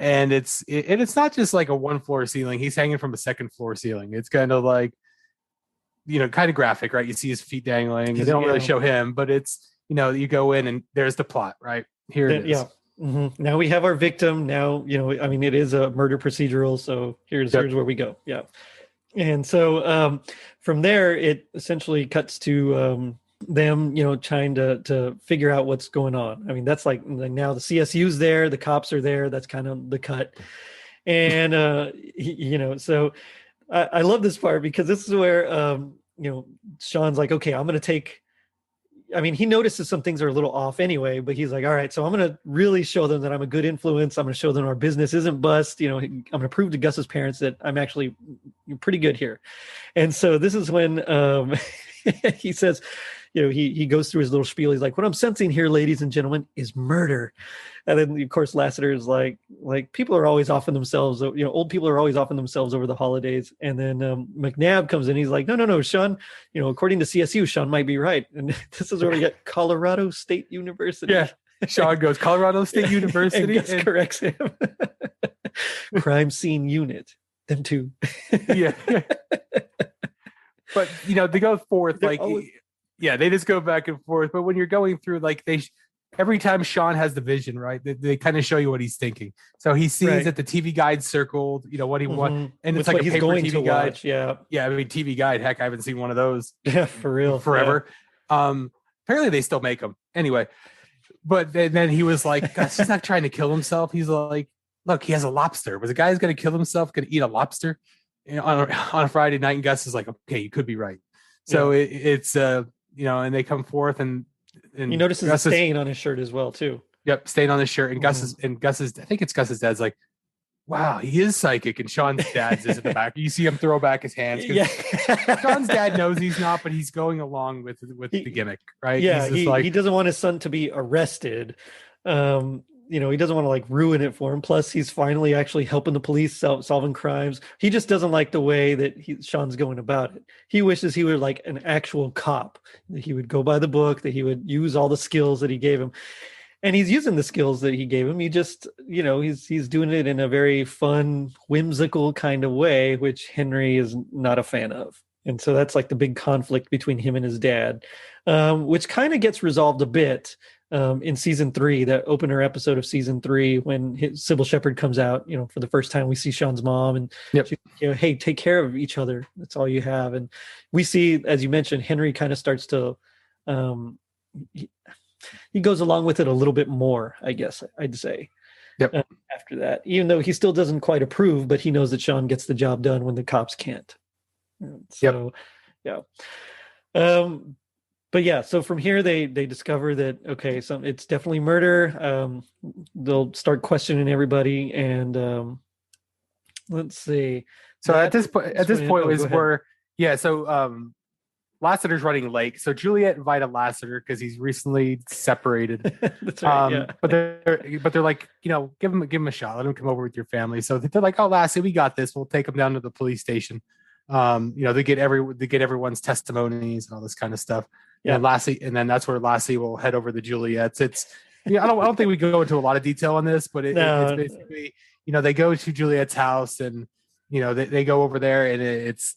And it's not just like a 1-floor ceiling. He's hanging from a 2nd-floor ceiling. It's kind of like, kind of graphic, right? You see his feet dangling. They don't really show him, but it's, you go in and there's the plot, right? Here it is. Yeah. Now we have our victim. Now, it is a murder procedural. So here's where we go. Yeah. And so from there, it essentially cuts to them, trying to figure out what's going on. I mean, that's like now the CSU's there, the cops are there. That's kind of the cut. And, so I love this part because this is where, Sean's like, okay, I'm going to take I mean, he notices some things are a little off anyway, but he's like, all right, so I'm going to really show them that I'm a good influence. I'm going to show them our business isn't bust. You know, I'm going to prove to Gus's parents that I'm actually pretty good here. And so this is when he says, you know, he goes through his little spiel. He's like, what I'm sensing here, ladies and gentlemen, is murder. And then, of course, Lassiter is like people are always offing themselves. You know, old people are always offing themselves over the holidays. And then McNabb comes in. He's like, no, Sean. You know, according to CSU, Sean might be right. And this is where we get Colorado State University. Yeah, Sean goes Colorado State University, and Gus corrects him. Crime scene unit. Them two. Yeah. But you know, they go forth They're like, always- yeah, they just go back and forth. But when you're going through, like every time Sean has the vision, right? They kind of show you what he's thinking. So he sees that the TV guide circled, you know, what he wants, and it's like a paper TV guide. Watch. Yeah. I mean, TV guide. Heck, I haven't seen one of those. Yeah, for real. Forever. Yeah. Apparently they still make them anyway. But then he was like, gosh, he's not trying to kill himself. He's like, look, he has a lobster. Was the guy's going to kill himself going to eat a lobster, you know, on a Friday night? And Gus is like, okay, you could be right. So it's you know, and they come forth and he notices a stain on his shirt as well too. Yep, stain on his shirt. And Gus's I think it's Gus's dad's like, wow, he is psychic. And Sean's dad's is at the back. You see him throw back his hands. Yeah. Sean's dad knows he's not, but he's going along with the gimmick, right? Yeah, he doesn't want his son to be arrested. You know, he doesn't want to like ruin it for him. Plus, he's finally actually helping the police solving crimes. He just doesn't like the way that Sean's going about it. He wishes he were like an actual cop, that he would go by the book, that he would use all the skills that he gave him. And he's using the skills that he gave him. He just, you know, he's doing it in a very fun, whimsical kind of way, which Henry is not a fan of. And so that's like the big conflict between him and his dad, which kind of gets resolved a bit in season 3, that opener episode of season 3, when Sybil Shepherd comes out. You know, for the first time we see Sean's mom, and she, you know, hey, take care of each other. That's all you have. And we see, as you mentioned, Henry kind of starts to, he goes along with it a little bit more, I guess I'd say. Yep. After that, even though he still doesn't quite approve, but he knows that Sean gets the job done when the cops can't. So, yeah. But yeah, so from here they discover that, okay, so it's definitely murder. They'll start questioning everybody, and let's see. So at this point was where, yeah. So Lassiter's running late. So Juliet invited Lassiter because he's recently separated. That's right. Yeah. But they're like, you know, give him a shot. Let him come over with your family. So they're like, oh, Lassie, we got this. We'll take him down to the police station. You know, they get everyone's testimonies and all this kind of stuff. Yeah. And Lassie, and then that's where Lassie will head over to Juliet's. It's, I don't think we go into a lot of detail on this, but it's basically, you know, they go to Juliet's house, and you know, they go over there, and it's,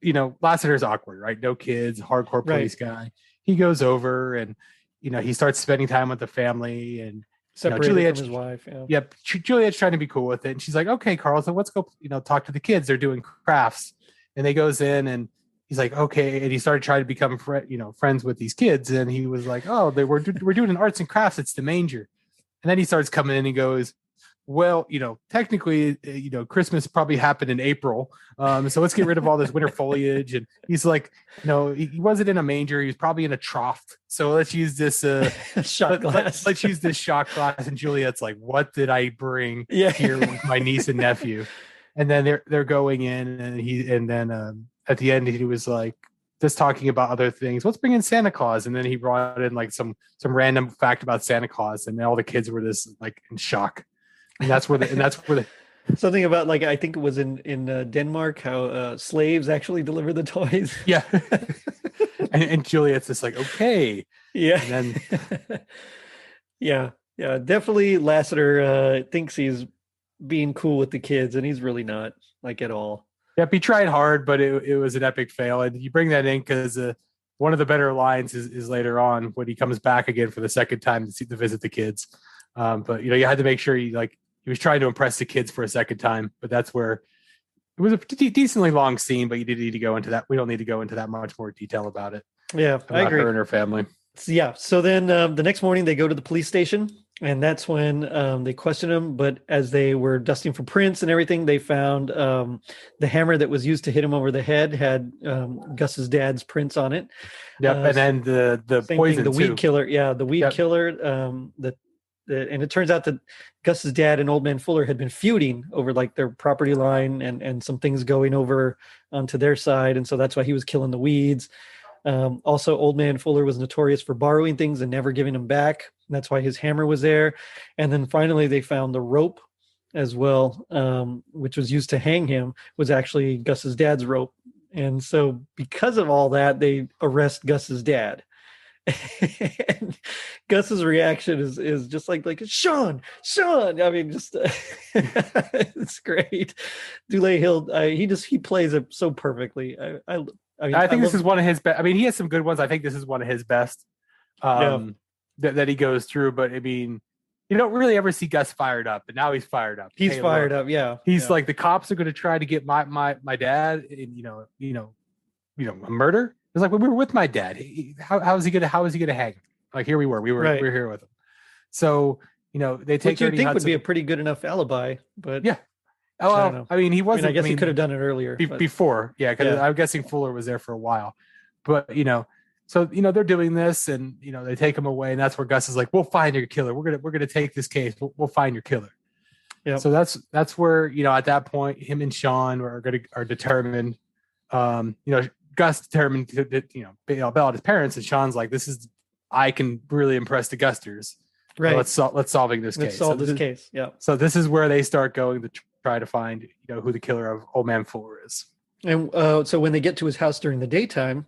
you know, Lassiter's awkward, right? No kids, hardcore police guy. He goes over, and you know, he starts spending time with the family, and separated Juliet's from his wife. Yeah. Yep. Juliet's trying to be cool with it, and she's like, "Okay, Carl, so let's go, you know, talk to the kids. They're doing crafts." And they goes in, and he's like, "Okay," and he started trying to become friends with these kids, and he was like, "Oh, we're doing an arts and crafts. It's the manger." And then he starts coming in and goes, well, you know, technically, you know, Christmas probably happened in April. So let's get rid of all this winter foliage. And he's like, no, he wasn't in a manger. He was probably in a trough. So let's use this shot glass. Let's use this shot glass. And Juliet's like, what did I bring here with my niece and nephew? And then they're going in, and then at the end he was like, just talking about other things. Let's bring in Santa Claus. And then he brought in like some random fact about Santa Claus, and all the kids were just like in shock. And that's where the something about, like, I think it was in Denmark, how slaves actually deliver the toys. Yeah. and Juliet's just like, okay. Yeah. And then yeah, definitely Lassiter thinks he's being cool with the kids, and he's really not, like, at all. Yep, he tried hard, but it was an epic fail. And you bring that in because one of the better lines is later on when he comes back again for the second time to visit the kids. But you know, you had to make sure he was trying to impress the kids for a second time. But that's where it was a decently long scene, but you didn't need to go into that. We don't need to go into that much more detail about it. Yeah, I agree. Her and her family. Yeah. So then the next morning they go to the police station, And that's when they questioned him. But as they were dusting for prints and everything, they found the hammer that was used to hit him over the head had Gus's dad's prints on it. Yep, and then the same poison thing, the too. weed killer. Yeah, the weed Yep. killer. And it turns out that Gus's dad and Old Man Fuller had been feuding over like their property line and some things going over onto their side, and so that's why he was killing the weeds. Also, Old Man Fuller was notorious for borrowing things and never giving them back. That's why his hammer was there. And then finally, they found the rope as well, which was used to hang him, was actually Gus's dad's rope. And so, because of all that, they arrest Gus's dad. And Gus's reaction is just like Sean. I mean, just it's great. Dule Hill, he plays it so perfectly. I mean, I think this is one of his best. I mean, he has some good ones. I think this is one of his best that he goes through. But I mean, you don't really ever see Gus fired up, but now he's fired up. He's fired up. Yeah, he's like, the cops are going to try to get my dad in, a murder. It's like, when we were with my dad, how is he gonna hang him? Like, here we were here with him. So they take. Which you'd think would be a pretty good enough alibi, but yeah. Oh, I mean, he wasn't. I guess he could have done it earlier before. Yeah, because I'm guessing Fuller was there for a while. But so they're doing this, and they take him away, and that's where Gus is like, "We'll find your killer. We're gonna take this case. We'll find your killer." Yeah. So that's where at that point, him and Sean are determined. Gus determined to bail out his parents, and Sean's like, I can really impress the Gusters. Right. Let's solving this case. Let's solve this case. Yeah. So this is where they start going to try to find who the killer of Old Man Fuller is. And so when they get to his house during the daytime,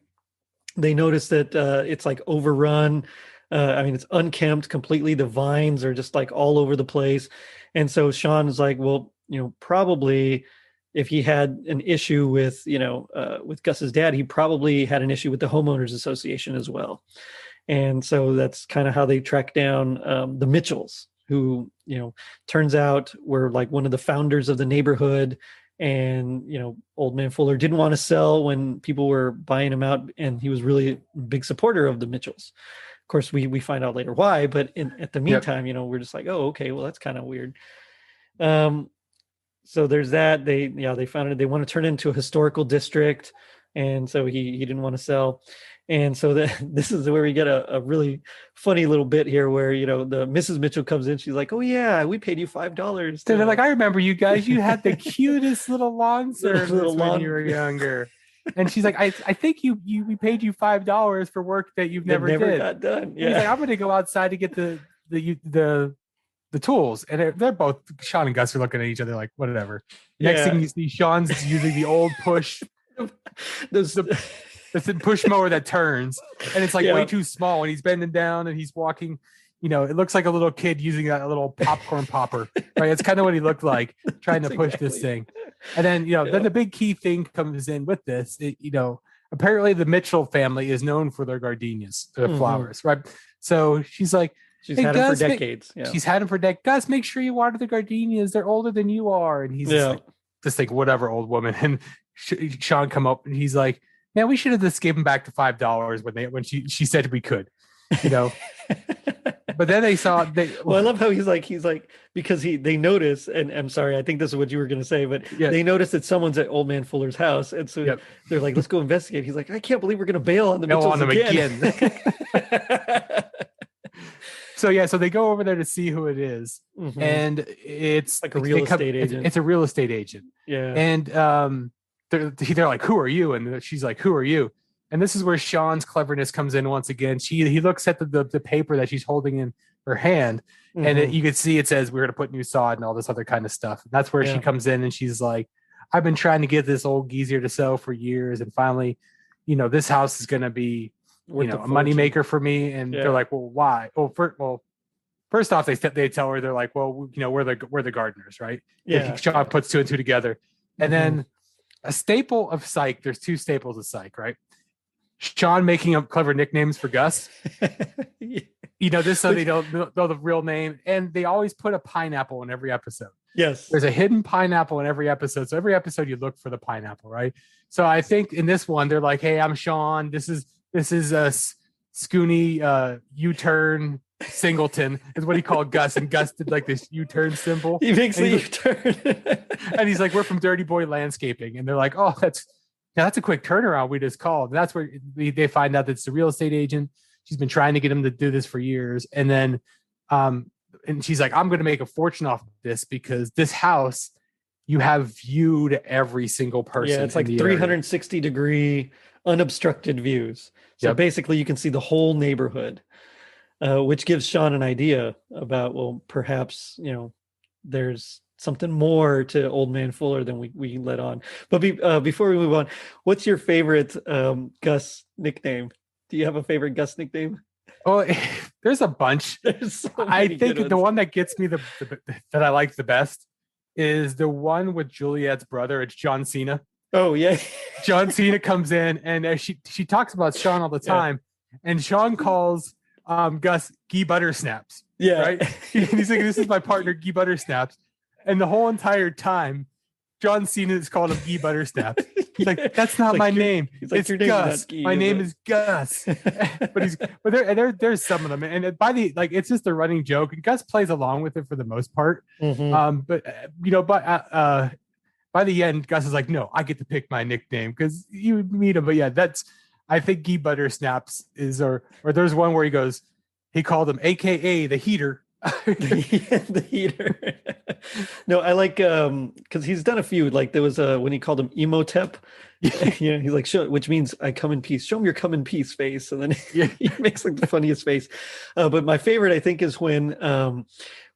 they notice that it's like overrun. I mean, it's unkempt completely. The vines are just like all over the place. And so Sean is like, well, probably if he had an issue with Gus's dad, he probably had an issue with the homeowners association as well. And so that's kind of how they track down the Mitchells, who, turns out were like one of the founders of the neighborhood. And, Old Man Fuller didn't want to sell when people were buying him out. And he was really a big supporter of the Mitchells. Of course, we find out later why, but at the meantime, we're just like, oh, okay, well, that's kind of weird. So there's that. They found it. They want to turn it into a historical district. And so he didn't want to sell. And so this is where we get a really funny little bit here where, the Mrs. Mitchell comes in. She's like, oh, yeah, we paid you $5. They're like, I remember you guys. You had the cutest little lawn service when you were younger. And she's like, I think we paid you $5 for work that you've never got done. Yeah. He's like, I'm going to go outside to get the tools, and they're both, Sean and Gus are looking at each other like, whatever. Next thing you see, Sean's using the old push, the push mower that turns, and it's like way too small, and he's bending down and he's walking. It looks like a little kid using that little popcorn popper, right? It's kind of what he looked like trying to push this thing. And then, then the big key thing comes in with this. Apparently the Mitchell family is known for their gardenias, their flowers, right? So she's like, She's had them for decades. She's had them for decades. Gus, make sure you water the gardenias. They're older than you are. And he's just like, whatever, old woman. And Sean come up and he's like, man, we should have just gave him back the $5 when she said we could, But then they saw. Well, I love how he's like because they notice, and I'm sorry, I think this is what you were going to say, but they notice that someone's at Old Man Fuller's house, and so they're like, let's go investigate. He's like, I can't believe we're going to bail on the Mitchells again. So they go over there to see who it is, and it's like a real estate agent. It's a real estate agent. Yeah. And they're like, who are you? And she's like, who are you? And this is where Sean's cleverness comes in once again. He looks at the paper that she's holding in her hand, and you can see it says we're going to put new sod and all this other kind of stuff. And that's where she comes in and she's like, I've been trying to get this old geezer to sell for years, and finally, this house is going to be a moneymaker for me. And they're like, well, why? First off, they tell her, they're like, well, we're the gardeners, right? Yeah. Sean puts two and two together. And then a staple of Psych, there's two staples of Psych, right? Sean making up clever nicknames for Gus. This so they don't know the real name. And they always put a pineapple in every episode. Yes. There's a hidden pineapple in every episode. So every episode you look for the pineapple, right? So I think in this one, they're like, hey, I'm Sean. This is a Scooney U-turn Singleton is what he called Gus, and Gus did like this U-turn symbol. He makes and the U-turn. And he's like, we're from Dirty Boy Landscaping. And they're like, oh, that's a quick turnaround we just called. And that's where they find out that it's the real estate agent. She's been trying to get him to do this for years. And then and she's like, I'm going to make a fortune off this because this house, you have view to every single person. Yeah, it's like 360-degree unobstructed views. So basically you can see the whole neighborhood, which gives Sean an idea about, well, perhaps, there's something more to Old Man Fuller than we let on. But before we move on, what's your favorite Gus nickname? Do you have a favorite Gus nickname? Oh, there's a bunch. I think the one that gets me that I like the best is the one with Juliet's brother. It's John Cena. Oh yeah. John Cena comes in and she talks about Sean all the time, and Sean calls Gus Guy Buttersnaps. Yeah. Right. He's like, this is my partner, Guy Buttersnaps. And the whole entire time, John Cena is called him Guy Buttersnaps. He's like, that's not my name. It's Gus. My name is Gus. but there's some of them, and it's just a running joke. And Gus plays along with it for the most part. Mm-hmm. By the end, Gus is like, no, I get to pick my nickname because you meet him. But yeah, I think Guy Buttersnaps is, or there's one where he called him AKA the Heater. The Heater. No, I like because he's done a few. Like there was when he called him Emotep. He's like, show, which means I come in peace. Show him your come in peace face, and then he makes like the funniest face. But my favorite, I think, is when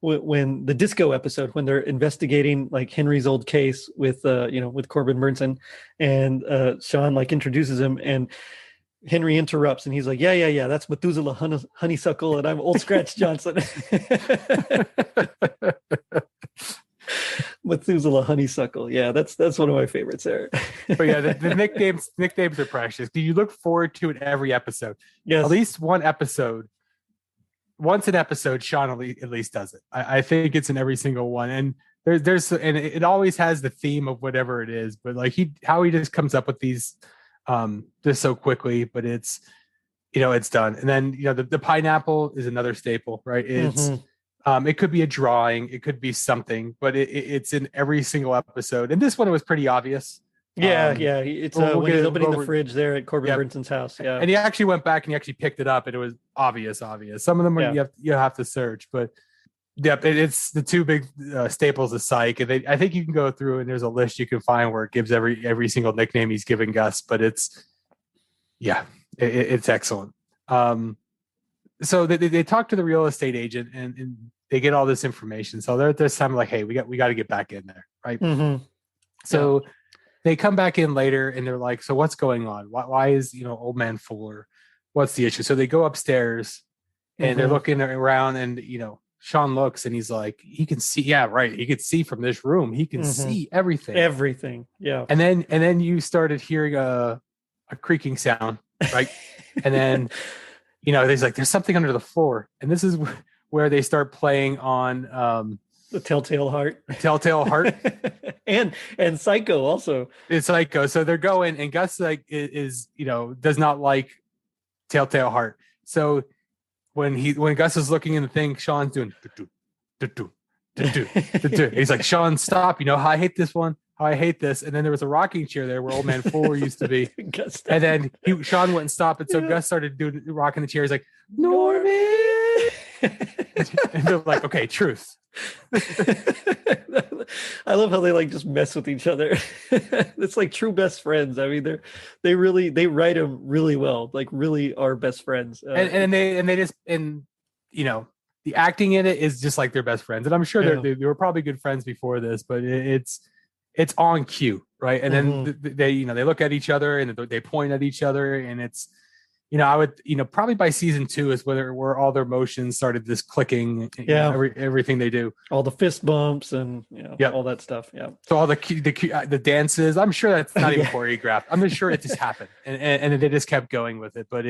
the disco episode, when they're investigating like Henry's old case with with Corbin Burnson, and Sean like introduces him, and Henry interrupts, and he's like, yeah, that's Methuselah Honeysuckle, and I'm Old Scratch Johnson. Methuselah Honeysuckle. Yeah, that's one of my favorites there. But yeah, the nicknames are precious. Do you look forward to it every episode? Yes. At least once an episode, Sean at least does it. I think it's in every single one. And there's and it always has the theme of whatever it is, but like how he just comes up with these just so quickly, but it's done. And then the pineapple is another staple, right? It's it could be a drawing, it could be something, but it's in every single episode. And this one, it was pretty obvious. Yeah. It's when he's opening the fridge there at Corbin Burnson's house. Yeah, and he actually went back and he actually picked it up, and it was obvious. Some of them you have to search, but it's the two big staples of Psych. And I think you can go through and there's a list you can find where it gives every single nickname he's given Gus, but it's excellent. So they talk to the real estate agent and they get all this information. So there's time like, hey, we got to get back in there, right? Mm-hmm. So they come back in later and they're like, so what's going on? Why is Old Man Fuller? What's the issue? So they go upstairs and they're looking around, and Sean looks and he's like, he can see. Yeah, right. He could see from this room. He can see everything. Everything. Yeah. And then you started hearing a creaking sound, right? And then he's like, there's something under the floor, and this is where they start playing on the Telltale Heart. and Psycho also. It's Psycho. So they're going, and Gus is does not like Telltale Heart. So when Gus is looking in the thing, Sean's doing he's like, Sean, stop. How I hate this one. How I hate this. And then there was a rocking chair there where Old Man Fuller used to be. And then Sean wouldn't stop it. So Gus started rocking the chair. He's like, Norman. And they're like, okay, truth. I love how they just mess with each other. It's like true best friends. I mean, they write them really well, like really are best friends. And they just the acting in it is just like their best friends. And I'm sure they were probably good friends before this, but it's on cue, right? And then they look at each other and they point at each other, and it's I would probably by season 2 is where all their emotions started this clicking. Everything they do, all the fist bumps and all that stuff. Yeah. So all the dances, I'm sure that's not even choreographed. I'm just sure it just happened, and they just kept going with it. But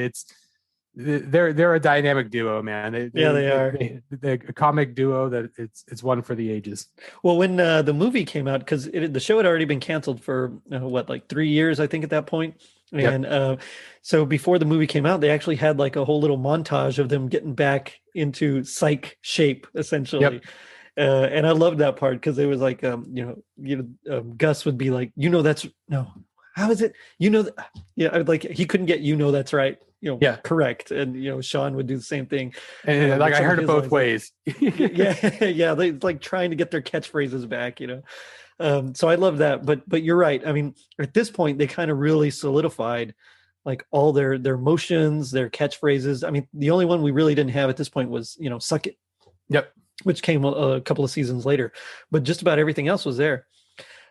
they're a dynamic duo, man. They are. They're a comic duo that it's one for the ages. Well, when the movie came out, because the show had already been canceled for 3 years, I think at that point. And so before the movie came out, they actually had like a whole little montage of them getting back into psych shape, essentially. And I loved that part because it was like, Gus would be like, that's no, how is it? Yeah, I would like, he couldn't get, that's right. Correct. And, Sean would do the same thing. And like I heard it both ways. Yeah. They like trying to get their catchphrases back, So I love that. But you're right. I mean, at this point, they kind of really solidified like all their motions, their catchphrases. I mean, the only one we really didn't have at this point was, suck it. Yep. Which came a couple of seasons later, but just about everything else was there.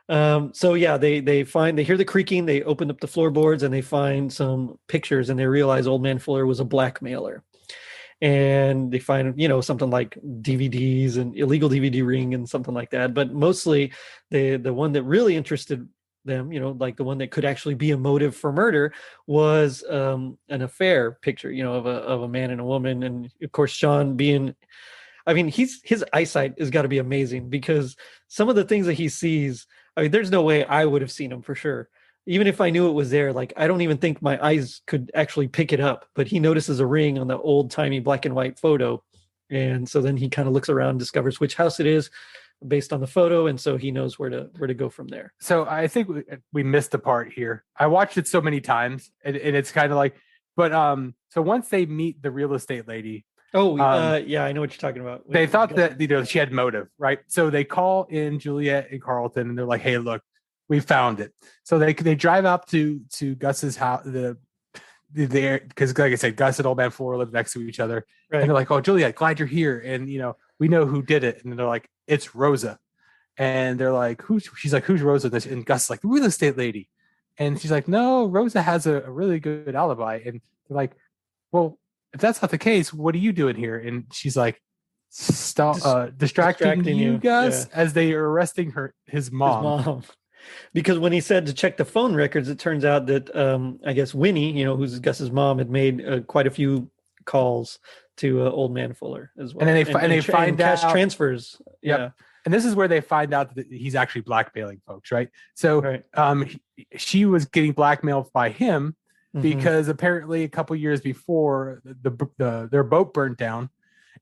So yeah, they hear the creaking, they open up the floorboards and they find some pictures and they realize Old Man Fuller was a blackmailer. And they find, something like DVDs and illegal DVD ring and something like that. But mostly the one that really interested them, like the one that could actually be a motive for murder was an affair picture, of a man and a woman. And of course, Sean being, I mean, his eyesight has got to be amazing because some of the things that he sees, I mean, there's no way I would have seen them for sure. Even if I knew it was there, like, I don't even think my eyes could actually pick it up, but he notices a ring on the old timey black and white photo. And so then he kind of looks around, discovers which house it is based on the photo. And so he knows where to go from there. So I think we missed the part here. I watched it so many times and it's kind of like, but so once they meet the real estate lady, yeah, I know what you're talking about. They thought that she had motive, right? So they call in Juliet and Carlton, and they're like, "Hey, look, we found it." So they drive up to Gus's house, because like I said, Gus and Old Man Fuller live next to each other, right. And they're like, "Oh, Juliet, glad you're here," and we know who did it, and they're like, "It's Rosa," and they're like, "Who's?" She's like, "Who's Rosa?" And Gus is like, "The real estate lady," and she's like, "No, Rosa has a really good alibi," and they're like, "Well, if that's not the case, what are you doing here?" And she's like, "Stop distracting you, Gus," as they are arresting his mom. Because when he said to check the phone records, it turns out that I guess Winnie, who's Gus's mom, had made quite a few calls to Old Man Fuller as well. And then they find out cash transfers. Yep. Yeah. And this is where they find out that he's actually blackmailing folks, right? So she was getting blackmailed by him. Because apparently a couple years before their boat burnt down,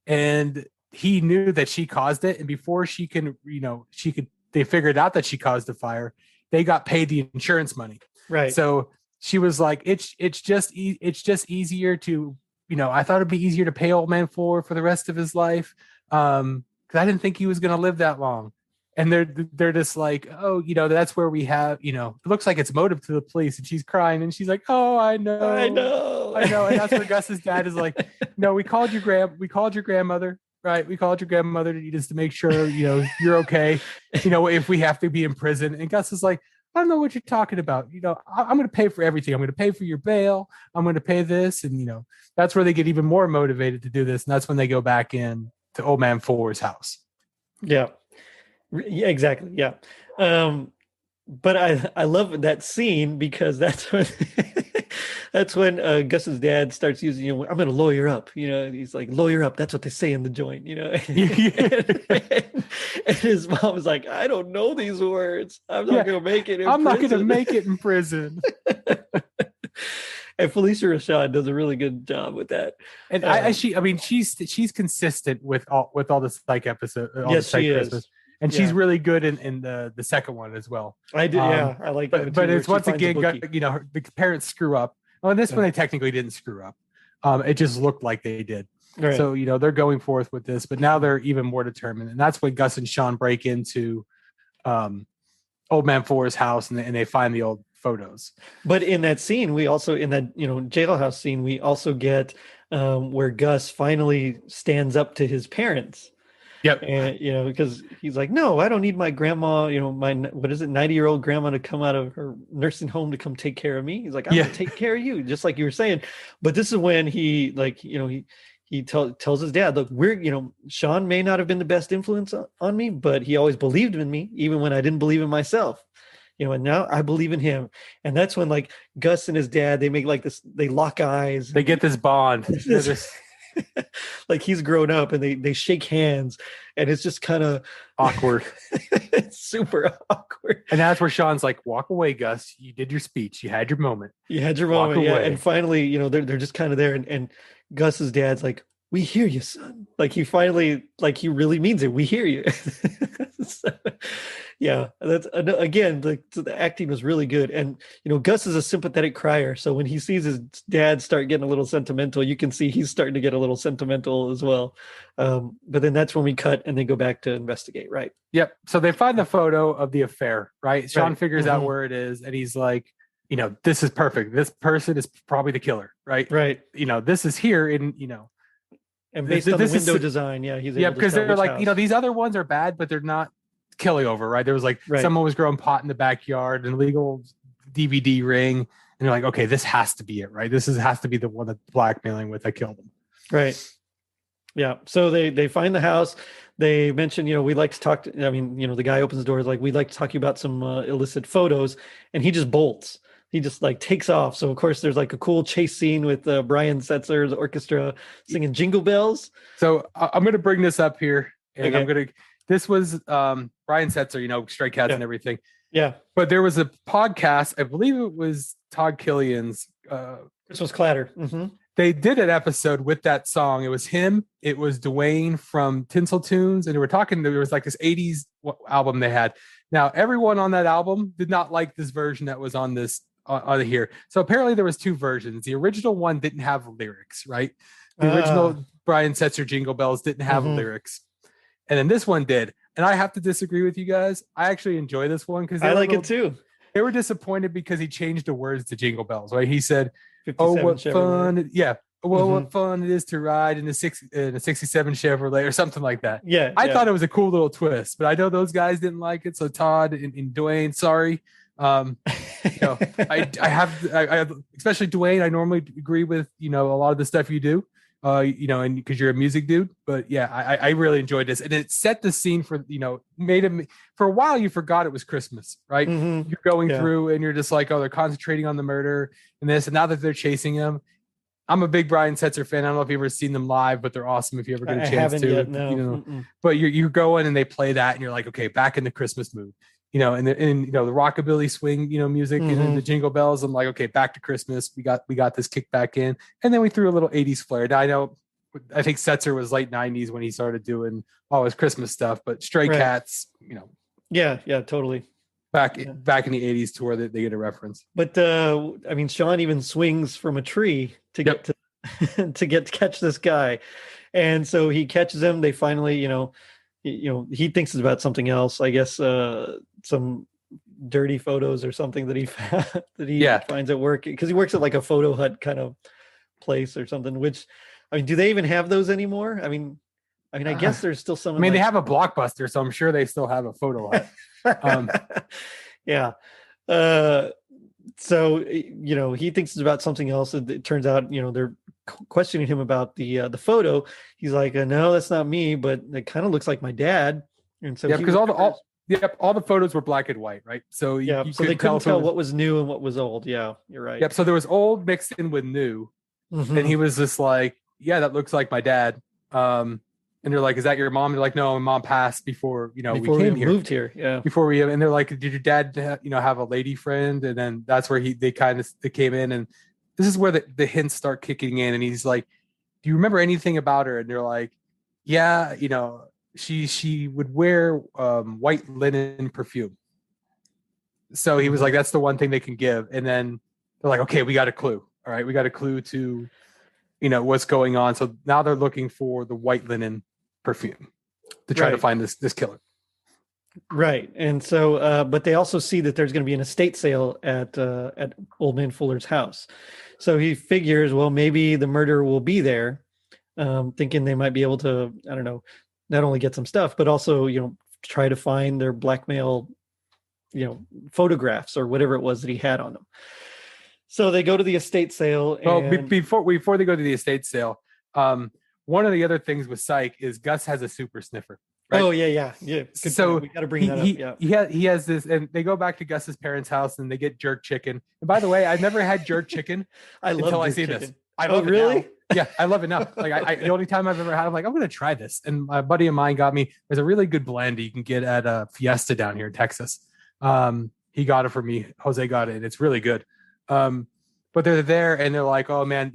and he knew that she caused it. And before they figured out that she caused the fire, they got paid the insurance money. Right. So she was like, it's just easier to, I thought it'd be easier to pay Old Man Fuller for the rest of his life. Because I didn't think he was going to live that long. And they're just like, oh, that's where we have, it looks like it's motive to the police. And she's crying and she's like, oh, I know. And that's where Gus's dad is like, no, we called your grandmother, right? We called your grandmother just to make sure, you're okay. If we have to be in prison. And Gus is like, I don't know what you're talking about. I'm going to pay for everything. I'm going to pay for your bail. I'm going to pay this. And, that's where they get even more motivated to do this. And that's when they go back in to Old Man Fuller's house. Yeah. Yeah, exactly. Yeah. But I love that scene because that's when Gus's dad starts using, I'm going to lawyer up, he's like, lawyer up. That's what they say in the joint, and his mom was like, I don't know these words. I'm not going to make it in prison. Not going to make it in prison. And Felicia Rashad does a really good job with that. And she's consistent with all the Psych episode. Yes, she is. And she's really good in the second one as well. I do, I like that. But it's once again, the parents screw up. Well, in this one, they technically didn't screw up. It just looked like they did. Right. So, they're going forth with this, but now they're even more determined. And that's when Gus and Sean break into Old Man Fuller's house and they find the old photos. But in that scene, we also, in that, jailhouse scene, we also get where Gus finally stands up to his parents. Yep. And, because he's like, no, I don't need my grandma, my, 90-year-old grandma to come out of her nursing home to come take care of me. He's like, I'm going to take care of you, just like you were saying. But this is when he, he tells his dad, look, Sean may not have been the best influence on me, but he always believed in me, even when I didn't believe in myself. And now I believe in him. And that's when Gus and his dad, they make this, they lock eyes. They get this bond. like he's grown up, and they shake hands, and it's just kind of Awkward. it's super awkward. And that's where Sean's like, walk away, Gus. You did your speech. You had your moment. You had your Walk moment, yeah. away. And finally, they're just kind of there, and Gus's dad's like, "We hear you, son." Like he finally, like he really means it. We hear you. So, yeah, that's again, the acting was really good. And Gus is a sympathetic crier, so when he sees his dad start getting a little sentimental, you can see he's starting to get a little sentimental as well. But then that's when we cut and they go back to investigate, right? Yep. So they find the photo of the affair, right? Sean Right. figures out where it is, and he's like, this is perfect. This person is probably the killer, right? Right. This is here in, And based on the window design, yeah, he's able to because tell they're which like, house. these other ones are bad, but they're not killing over, right? There was like Right. someone was growing pot in the backyard, an illegal DVD ring, and they're like, okay, this has to be it, right? Has to be the one that's blackmailing with. I killed him. Right. Yeah. So they find the house. They mention, we'd like to talk to, the guy opens the door, like, we'd like to talk to you about some illicit photos. And he just bolts. He just like takes off. So of course there's like a cool chase scene with Brian Setzer's orchestra singing Jingle Bells. So I'm going to bring this up here, and Okay. this was Brian Setzer, Stray Cats and everything. Yeah. But there was a podcast, I believe it was Todd Killian's. Christmas Clatter. Mm-hmm. They did an episode with that song. It was him. It was Dwayne from Tinsel Tunes. And they were talking, there was like this 80s album they had. Now, everyone on that album did not like this version that was on this on here. So apparently there was two versions. The original one didn't have lyrics, right? The original Brian Setzer Jingle Bells didn't have lyrics. And then this one did. And I have to disagree with you guys. I actually enjoy this one because I like it too. They were disappointed because he changed the words to Jingle Bells, right? He said, 57 "Oh, what Chevrolet. fun! Yeah, well, what fun it is to ride in a 67 Chevrolet," or something like that. Yeah, I thought it was a cool little twist, but I know those guys didn't like it. So Todd and Dwayne, sorry. I have especially Dwayne. I normally agree with a lot of the stuff you do. And because you're a music dude, but yeah, I really enjoyed this, and it set the scene for, made him, for a while you forgot it was Christmas, right? Mm-hmm. You're going through and you're just like, oh, they're concentrating on the murder and this, and now that they're chasing him, I'm a big Brian Setzer fan. I don't know if you've ever seen them live, but they're awesome if you ever get a chance to. Yet, no. But you're going and they play that, and you're like, okay, back in the Christmas mood. And the rockabilly swing, music and the Jingle Bells. I'm like, okay, back to Christmas. We got this kick back in, and then we threw a little 80s flair. Now I think Setzer was late 90s when he started doing all his Christmas stuff, but Stray Cats, yeah, totally. Back in the 80s to where they get a reference. But Sean even swings from a tree to get to catch this guy, and so he catches him. They finally, he thinks it's about something else. I guess some dirty photos or something that he finds at work, because he works at like a photo hut kind of place or something. Which, do they even have those anymore? I guess there's still some. They have a Blockbuster, so I'm sure they still have a photo hut. Yeah. So he thinks it's about something else. It turns out they're questioning him about the photo. He's like, no, that's not me, but it kind of looks like my dad. And so because all the photos were black and white, right? So so they couldn't tell what was new and what was old. Yeah, you're right. Yep. So there was old mixed in with new, and he was just like, yeah, that looks like my dad. And they're like, is that your mom? They're like, no, my mom passed before we moved here. Yeah. Before and they're like, did your dad have a lady friend? And then that's where they came in, and this is where the hints start kicking in. And he's like, do you remember anything about her? And they're like, yeah, she would wear white linen perfume. So he was like, that's the one thing they can give. And then they're like, okay, we got a clue. All right, we got a clue to what's going on. So now they're looking for the white linen perfume to try to find this killer. Right. And so but they also see that there's going to be an estate sale at Old Man Fuller's house. So he figures, well, maybe the murderer will be there, thinking they might be able to, I don't know, not only get some stuff, but also, try to find their blackmail, photographs or whatever it was that he had on them. So they go to the estate sale. Well, before they go to the estate sale, one of the other things with Psych is Gus has a super sniffer. Right? Oh yeah. So we got to bring that up. Yeah, he has this, and they go back to Gus's parents' house and they get jerk chicken. And by the way, I've never had jerk chicken until I see chicken. this. I love it really? now. Yeah, I love it now. Like the only time I've ever had, I'm like, I'm gonna try this. And a buddy of mine got me. There's a really good blend you can get at a Fiesta down here in Texas. He got it for me. Jose got it, and it's really good. But they're there, and they're like, oh man,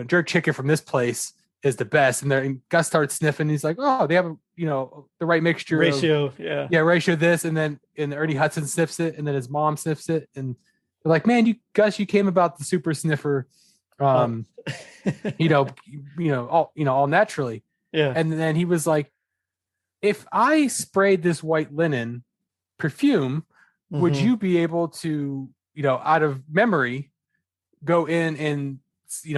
jerk chicken from this place is the best. And Gus starts sniffing. He's like, oh, they have the right mixture ratio. Ratio this, and Ernie Hudson sniffs it, and then his mom sniffs it, and they're like, man, Gus, you came about the super sniffer. All naturally. Yeah. And then he was like, if I sprayed this white linen perfume, would you be able to, out of memory, go in and,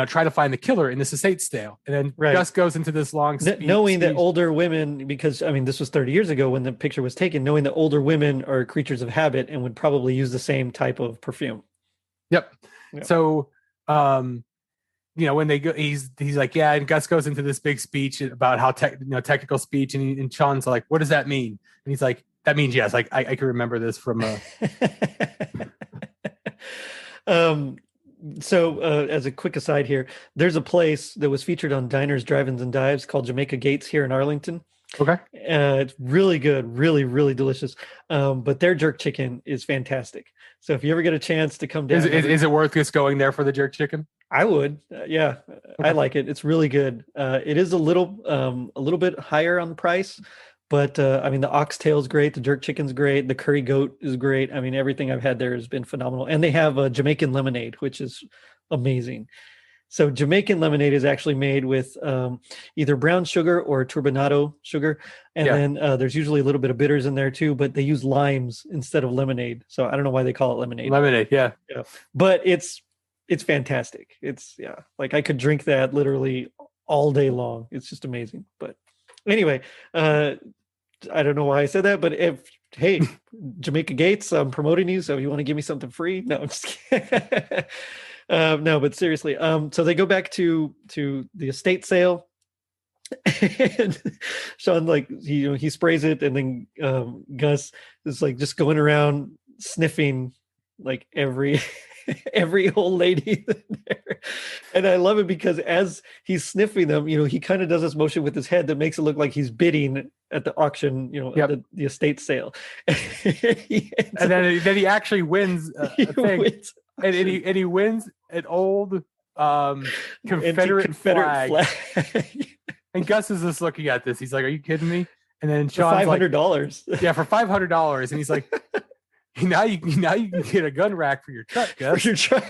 try to find the killer in this estate sale? And then Gus goes into this long speech. Knowing that older women, because this was 30 years ago when the picture was taken, knowing that older women are creatures of habit and would probably use the same type of perfume. Yep. So, when they go, he's like, yeah, and Gus goes into this big speech about how technical speech, and Sean's like, what does that mean? And he's like, that means yes. Like I can remember this from. So as a quick aside here, there's a place that was featured on Diners, Drive-Ins, and Dives called Jamaica Gates here in Arlington. Okay. It's really good, really, really delicious. But their jerk chicken is fantastic. So if you ever get a chance to come down, is it worth just going there for the jerk chicken? I would. Yeah, okay. I like it. It's really good. It is a little bit higher on the price, but the oxtail is great. The jerk chicken's great. The curry goat is great. Everything I've had there has been phenomenal. And they have a Jamaican lemonade, which is amazing. So Jamaican lemonade is actually made with either brown sugar or turbinado sugar. And then there's usually a little bit of bitters in there too, but they use limes instead of lemonade. So I don't know why they call it lemonade. Lemonade, yeah. But it's fantastic. It's like I could drink that literally all day long. It's just amazing. But anyway, I don't know why I said that, but hey, Jamaica Gates, I'm promoting you. So if you want to give me something free, no, I'm just kidding. No, but seriously, so they go back to the estate sale, and Sean, like, he sprays it, and then Gus is like just going around sniffing like every old lady there. And I love it because as he's sniffing them, he kind of does this motion with his head that makes it look like he's bidding at the auction, at the estate sale. And then he actually wins a thing. Wins. And he wins an old Confederate flag. And Gus is just looking at this. He's like, "Are you kidding me?" And then Sean's $500. Like, "Yeah, for $500." And he's like, "Now you can get a gun rack for your truck, Gus." For your truck.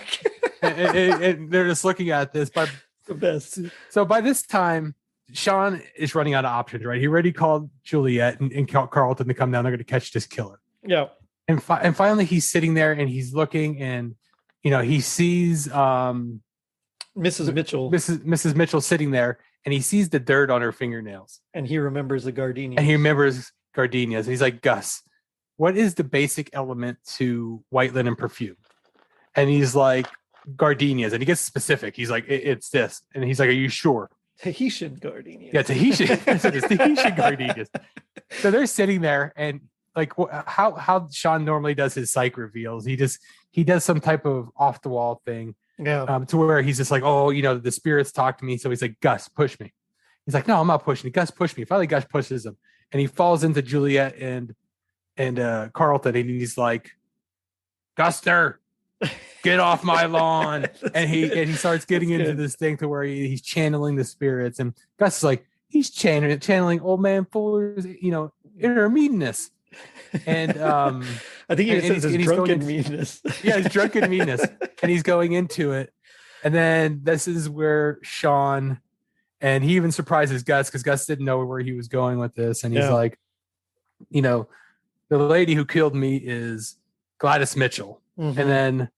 and they're just looking at this. But the best. So by this time, Sean is running out of options. Right? He already called Juliet and Carlton to come down. They're going to catch this killer. Yeah. And finally, he's sitting there and he's looking, and he sees Mrs. Mitchell. Mrs. Mitchell sitting there, and he sees the dirt on her fingernails. And he remembers the gardenias. And he's like, Gus, what is the basic element to white linen perfume? And he's like, gardenias. And he gets specific. He's like, it's this. And he's like, are you sure? Tahitian gardenias. Yeah, Tahitian. It's Tahitian gardenias. So they're sitting there, and like how Sean normally does his psych reveals, he does some type of off the wall thing, to where he's just like, oh, the spirits talk to me. So he's like, Gus, push me. He's like, no, I'm not pushing. Gus, push me. Finally, Gus pushes him, and he falls into Juliet and Carlton, and he's like, Guster, get off my lawn. and he starts getting into this thing to where he's channeling the spirits, and Gus is like, he's channeling old man Fuller's inner meanness. And I think he says his drunken meanness. Yeah, his drunken meanness. And he's going into it. And then this is where Sean, and he even surprises Gus, because Gus didn't know where he was going with this. And he's like, the lady who killed me is Gladys Mitchell. Mm-hmm.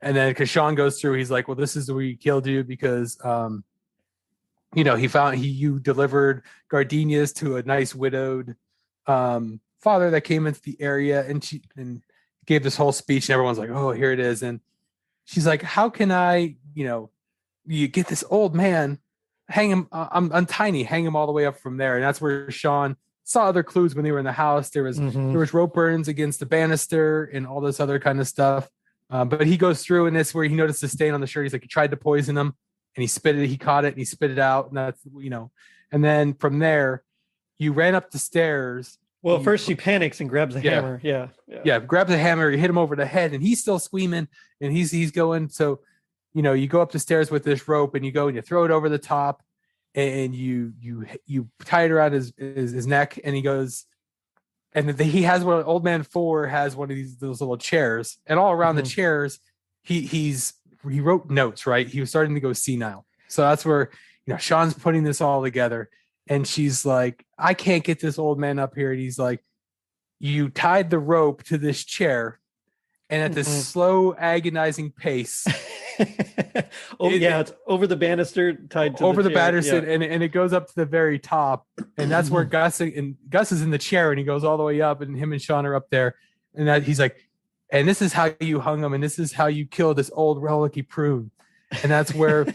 And then because Sean goes through, he's like, well, this is where he killed you because you delivered gardenias to a nice widowed father that came into the area, and gave this whole speech, and everyone's like, oh, here it is. And she's like, how can I, you get this old man, hang him, I'm tiny, hang him all the way up from there. And that's where Sean saw other clues when they were in the house. There was rope burns against the banister and all this other kind of stuff. But he goes through, and it's where he noticed the stain on the shirt. He's like, he tried to poison him, and he caught it and he spit it out. And that's, and then from there, you ran up the stairs. Well, first she panics and grabs the hammer. Yeah. Grabs a hammer, you hit him over the head, and he's still screaming, and he's going. So, you go up the stairs with this rope, and you go and you throw it over the top, and you tie it around his neck, and he goes, and he has Old Man 4 has one of those little chairs, and all around the chairs, he wrote notes, right? He was starting to go senile. So that's where, Sean's putting this all together. And she's like, I can't get this old man up here. And he's like, you tied the rope to this chair. And at this slow, agonizing pace. It's over the banister, tied to over the chair. banister. And it goes up to the very top. And that's where Gus is in the chair. And he goes all the way up. And him and Sean are up there. And he's like, and this is how you hung him. And this is how you killed this old relic-y prune. And that's where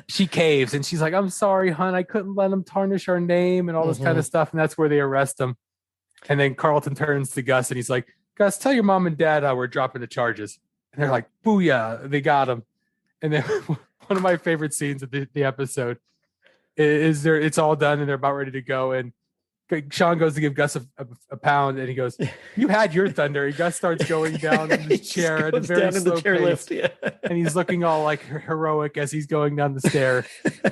she caves, and she's like, I'm sorry, hon, I couldn't let him tarnish our name and all this kind of stuff. And that's where they arrest him. And then Carlton turns to Gus and he's like, Gus, tell your mom and dad we're dropping the charges. And they're like, booyah, they got him. And then one of my favorite scenes of the episode is it's all done and they're about ready to go. And Sean goes to give Gus a pound, and he goes, you had your thunder. And Gus starts going down in the chair at a very slow pace. And he's looking all like heroic as he's going down the stair.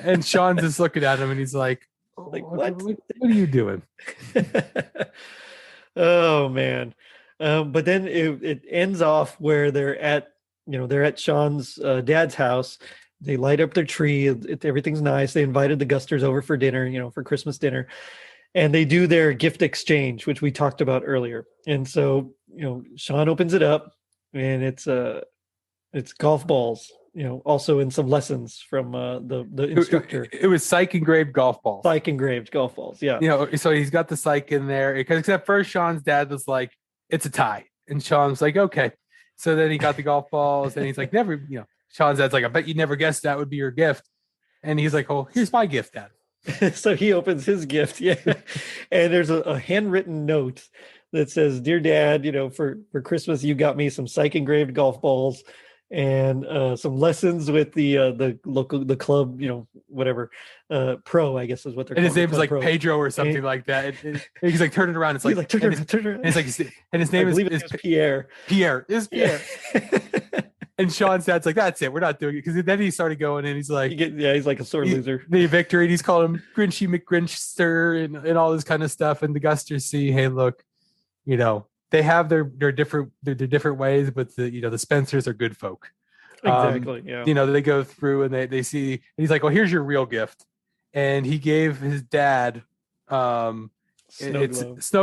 And Sean's just looking at him, and he's like what are you doing? Oh, man. But then it ends off where they're at Sean's dad's house. They light up their tree. Everything's nice. They invited the Gusters over for dinner, for Christmas dinner. And they do their gift exchange, which we talked about earlier. And so, Sean opens it up, and it's golf balls, also in some lessons from the instructor. It was Psych engraved golf balls. Psych engraved golf balls, yeah. So he's got the Psych in there. Because at first Sean's dad was like, it's a tie. And Sean's like, okay. So then he got the golf balls, and he's like, never, Sean's dad's like, I bet you never guessed that would be your gift. And he's like, oh, here's my gift, Dad. So he opens his gift, and there's a handwritten note that says, "Dear Dad, for Christmas you got me some Psych engraved golf balls and some lessons with the club, whatever, pro, I guess is what they're called. And his name is like pro. Pedro or something like that. He's like, turn it around. It's like, turn it around. And it's like, and his name is Pierre. Pierre is Pierre. And Sean's dad's like, that's it. We're not doing it. Because then he started going, and he's like, he's like a sore loser. The victory. And he's calling him Grinchy McGrinchster and all this kind of stuff. And the Gusters see, hey, look, they have their different ways, but the Spencers are good folk. Exactly. Yeah. They go through and they see, and he's like, well, here's your real gift. And he gave his dad snow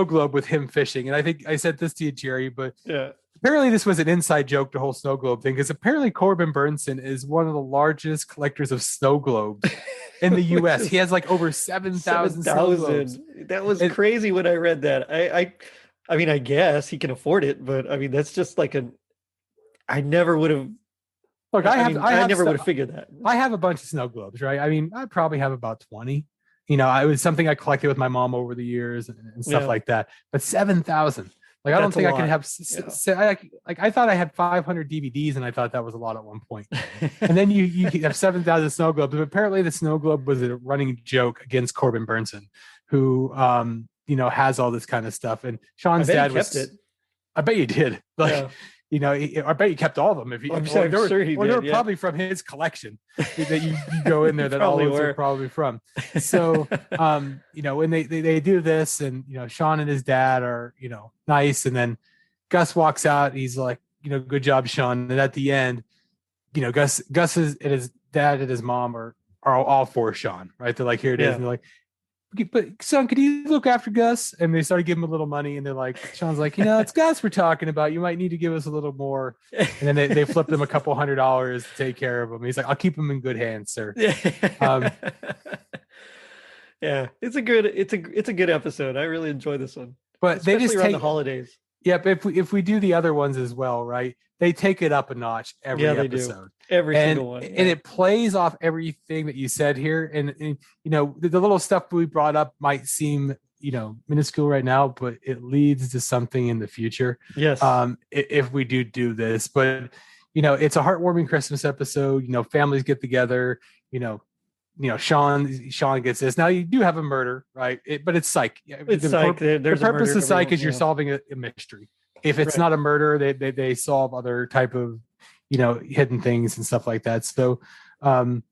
globe with him fishing. And I think I said this to you, Jerry, but apparently this was an inside joke, the whole snow globe thing, because apparently Corbin Burnson is one of the largest collectors of snow globes in the U.S. He has like over 7,000 snow globes. That was crazy when I read that. I mean, I guess he can afford it, but I mean, that's just like I never would have. Look, I never would have figured that. I have a bunch of snow globes, right? I mean, I probably have about 20. It was something I collected with my mom over the years and stuff like that. But 7,000. Like, I don't think I can have. I thought I had 500 DVDs, and I thought that was a lot at one point. And then you have 7,000 snow globes. But apparently, the snow globe was a running joke against Corbin Burnson, who has all this kind of stuff. And Sean's dad kept it. I bet you did. I bet you kept all of them. If I'm sure he did. They were probably from his collection that you go in there that all those are probably from. So, when they do this, and Sean and his dad are nice, and then Gus walks out. He's like, good job, Sean. And at the end, Gus and his dad and his mom are all for Sean, right? They're like, here it is, and they're like, but son, could you look after Gus? And they started giving him a little money, and they're like, Sean's like, it's Gus we're talking about. You might need to give us a little more. And then they flipped him a couple $100 to take care of him. He's like, I'll keep him in good hands, sir. Yeah, it's a good episode. I really enjoy this one. But especially they just around the holidays. Yeah, but if we do the other ones as well, right? They take it up a notch every episode. Every single one. And it plays off everything that you said here. And the little stuff we brought up might seem, minuscule right now, but it leads to something in the future. Yes. If we do this. But, it's a heartwarming Christmas episode. Families get together. Sean gets this. Now you do have a murder, right? But it's Psych. It's Psych. The purpose of Psych is you're solving a mystery. If it's not a murder, they solve other type of, hidden things and stuff like that. So, but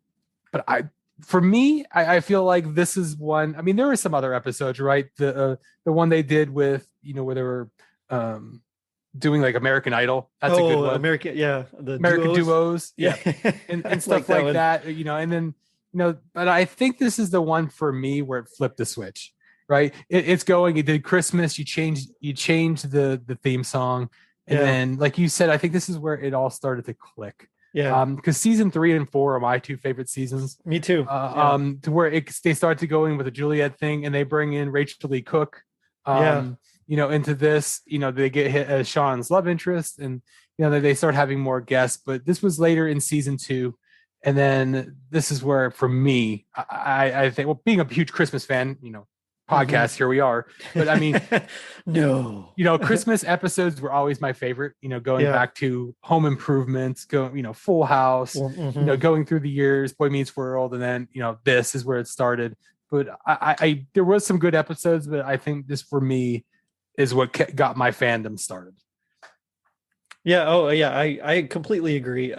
for me, I feel like this is one. I mean, there were some other episodes, right? The one they did with, where they were doing like American Idol. That's a good one. The American duos. Yeah. and stuff like that, and then, but I think this is the one for me where it flipped the switch, right? It's going, it did Christmas, you changed the theme song. And then, like you said, I think this is where it all started to click. Yeah. Because season 3 and 4 are my 2 favorite seasons. Me too. To where they start to go in with the Juliet thing, and they bring in Rachel Lee Cook, into this, they get hit as Sean's love interest, and, they start having more guests, but this was later in season 2. And then this is where, for me, I think, well, being a huge Christmas fan, podcast, here we are. But I mean, no, Christmas episodes were always my favorite, going back to Home Improvement, Full House, going through the years, Boy Meets World. And then, this is where it started. But I there was some good episodes, but I think this for me is what got my fandom started. Yeah. Oh, yeah. I completely agree.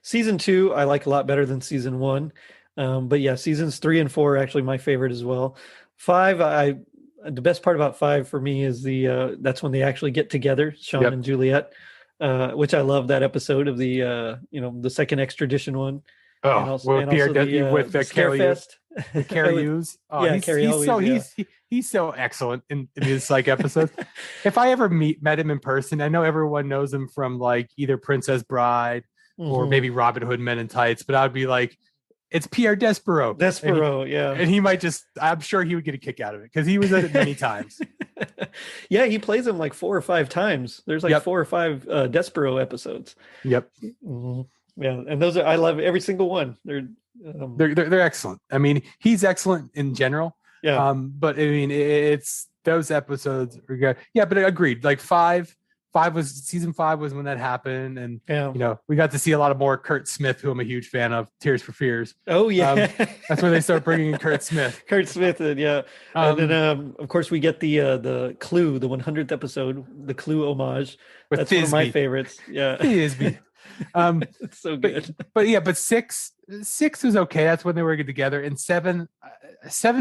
Season 2, I like a lot better than season 1. But yeah, seasons 3 and 4 are actually my favorite as well. 5, the best part about 5 for me is that's when they actually get together, Sean and Juliet, which I love that episode of the second extradition one. Oh, with Carrie Hughes. Carrie Hughes. Oh, yeah, he's so excellent in his Psych episodes. If I ever met him in person, I know everyone knows him from like either Princess Bride or maybe Robin Hood Men in Tights, but I'd be like, it's Pierre Despereau. And he might I'm sure he would get a kick out of it because he was in it many times. Yeah, he plays him like 4 or 5 times. There's like 4 or 5 Despereau episodes. Yep. Mm-hmm. Yeah, and those I love every single one. They're excellent. I mean, he's excellent in general. Yeah. But I mean, it's those episodes are good. Yeah, but I agreed. Like season 5 was when that happened, and we got to see a lot of more Kurt Smith, who I'm a huge fan of. Tears for Fears. Oh yeah, that's where they start bringing in Kurt Smith. And then of course we get the Clue, the 100th episode, the Clue homage. That's Thisbe. One of my favorites. Yeah, Thisbe. It's so good. But 6 was okay. That's when they were together, and 7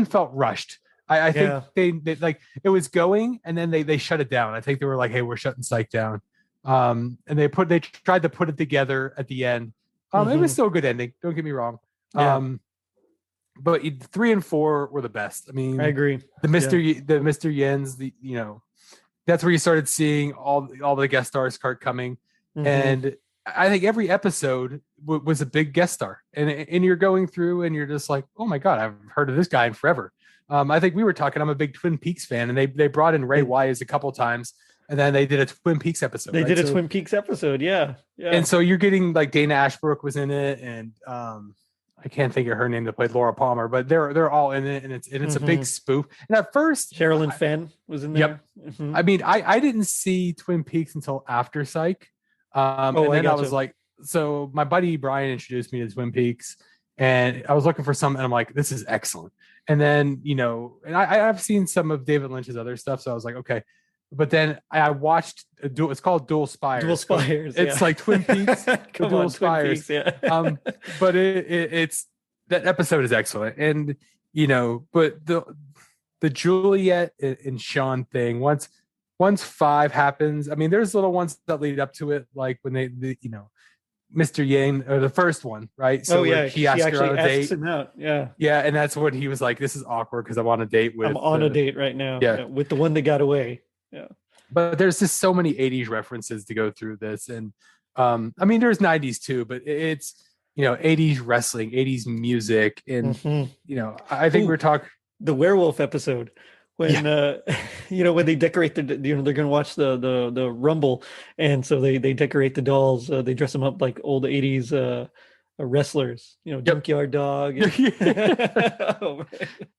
felt rushed. I think they like it was going, and then they shut it down. I think they were like, "Hey, we're shutting Psych down," and they tried to put it together at the end. It was still a good ending. Don't get me wrong. But 3 and 4 were the best. I mean, I agree. The Mr. Yens, that's where you started seeing all the guest stars start coming, and I think every episode was a big guest star, and you're going through and you're just like, oh my God, I've heard of this guy in forever. I think we were talking, I'm a big Twin Peaks fan, and they brought in Ray Wise a couple times, and then they did a Twin Peaks episode. Twin Peaks episode. Yeah. And so you're getting like Dana Ashbrook was in it, and I can't think of her name that played Laura Palmer, but they're all in it, and it's a big spoof. And at first, Sherilyn Fenn was in there. Yep. I mean, I didn't see Twin Peaks until after Psych. And then I was like, so my buddy Brian introduced me to Twin Peaks, and I was looking for something, and I'm like, this is excellent. And then, and I've seen some of David Lynch's other stuff, so I was like, okay. But then I watched it's called Dual Spires. Dual Spires. It's like Twin Peaks. Dual Spires. But it's that episode is excellent, and but the Juliet and Sean thing once 5 happens, I mean, there's little ones that lead up to it, like when they Mr. Yang, or the first one, right? So he asked her on a date. Him out. Yeah, and that's when he was like, "This is awkward because I'm on a date with." I'm on a date right now. Yeah, with the one that got away. Yeah, but there's just so many '80s references to go through this, and I mean, there's '90s too, but it's '80s wrestling, '80s music, and I think we're talking the werewolf episode. When when they decorate they're going to watch the Rumble, and so they decorate the dolls, they dress them up like old 80s wrestlers, Junkyard Dog.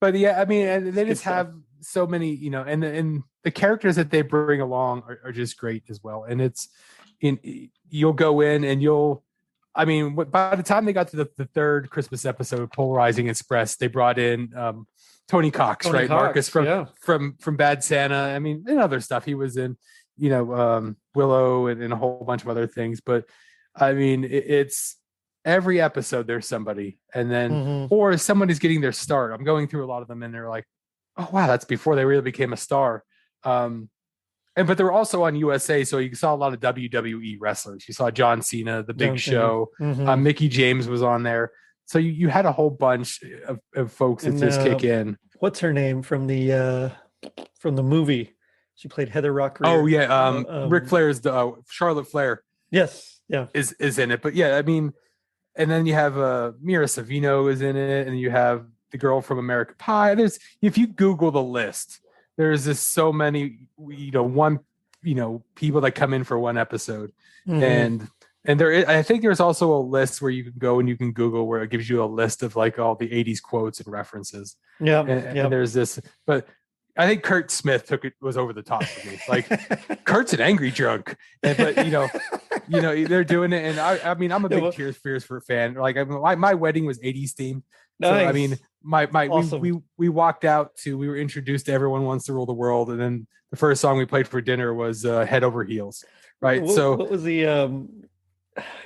But yeah, I mean, and they just have so many, and the characters that they bring along are just great as well. And you'll go in and I mean, by the time they got to the third Christmas episode, Polarizing Express, they brought in Tony Cox, Tony right? Cox, Marcus from yeah. from Bad Santa. I mean, and other stuff. He was in, Willow and a whole bunch of other things. But I mean, it's every episode there's somebody, and then or somebody's getting their start. I'm going through a lot of them, and they're like, oh wow, that's before they really became a star. But they were also on USA, so you saw a lot of WWE wrestlers. You saw John Cena, The Big Show, Mickey James was on there. So you had a whole bunch of folks that just kick in. What's her name from the movie? She played Heather Rock. Oh yeah, Ric Flair's the Charlotte Flair. Yes, yeah, is in it. But yeah, I mean, and then you have Mira Savino is in it, and you have the girl from American Pie. There's, if you Google the list, there's just so many, people that come in for one episode, and there, I think there's also a list where you can go and you can Google where it gives you a list of like all the 80s quotes and references. Yeah, and there's this, but I think Kurt Smith was over the top for me. Like Kurt's an angry drunk, but they're doing it, and I mean I'm a big Tears for fan. Like my wedding was 80s themed. Nice. So I mean awesome. we walked out to, we were introduced to Everyone Wants to Rule the World, and then the first song we played for dinner was Head Over Heels. Right. So what was the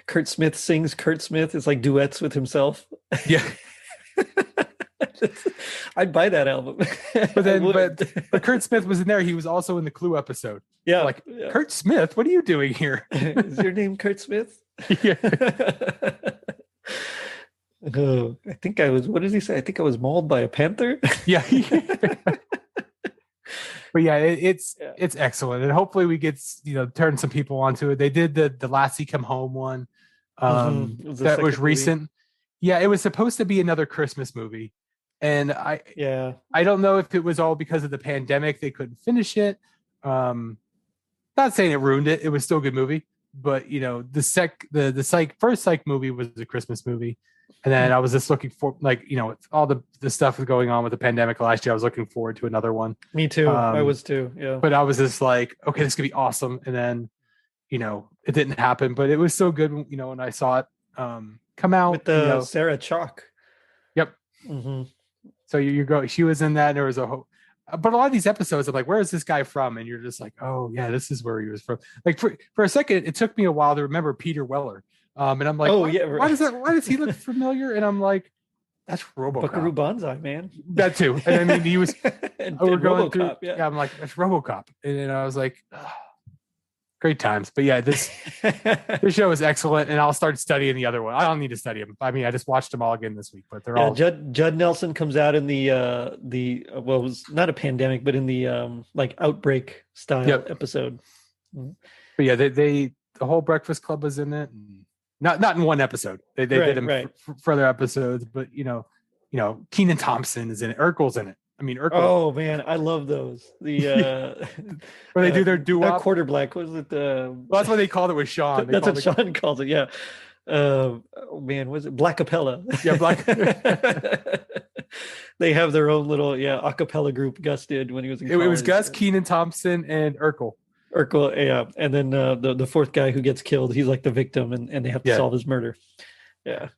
Kurt Smith sings Kurt Smith? It's like duets with himself. Yeah. I'd buy that album. but Kurt Smith was in there. He was also in the Clue episode. Yeah. Like, Kurt Smith, what are you doing here? Is your name Kurt Smith? Yeah. Oh, I think I was, what did he say? I think I was mauled by a panther. Yeah. But yeah, it's excellent. And hopefully we get, turn some people onto it. They did the Lassie Come Home one. That was recent. Movie. Yeah, it was supposed to be another Christmas movie. And I don't know if it was all because of the pandemic they couldn't finish it. Not saying it ruined it. It was still a good movie. But the Psych first Psych movie was a Christmas movie. And then I was just looking for, all the stuff going on with the pandemic last year. I was looking forward to another one. Me too. I was too. Yeah. But I was just like, okay, this could be awesome. And then, it didn't happen. But it was so good, when I saw it come out with the Sarah Chalk. Yep. So you go. She was in that. And there was but a lot of these episodes, I'm like, where is this guy from? And you're just like, oh yeah, this is where he was from. Like for a second, it took me a while to remember Peter Weller. And I'm like, why does he look familiar? And I'm like, that's RoboCop. Buckaroo Banzai, man. That too. And I mean, he was. We're going RoboCop. Through, I'm like, that's RoboCop. And then I was like, great times. But yeah, this show is excellent, and I'll start studying the other one. I don't need to study them. I mean, I just watched them all again this week, but they're all. Judd Nelson comes out in the it was not a pandemic, but in the like outbreak style episode. But yeah, they the whole Breakfast Club was in it. And not in one episode. They did them for other episodes, but Kenan Thompson is in it. Urkel's in it. I mean, Urkel. Oh man, I love those. The where they do their doo-wop. Quarter black. What was it? Well, that's what they called it with Sean. That's what Sean calls it. Yeah. Oh man, was it Black Capella? Yeah, Black. They have their own little a cappella group. Gus did when he was in college. It was Gus, Kenan Thompson, and Urkel. Yeah, and then the fourth guy who gets killed, he's like the victim, and they have to solve his murder. Yeah.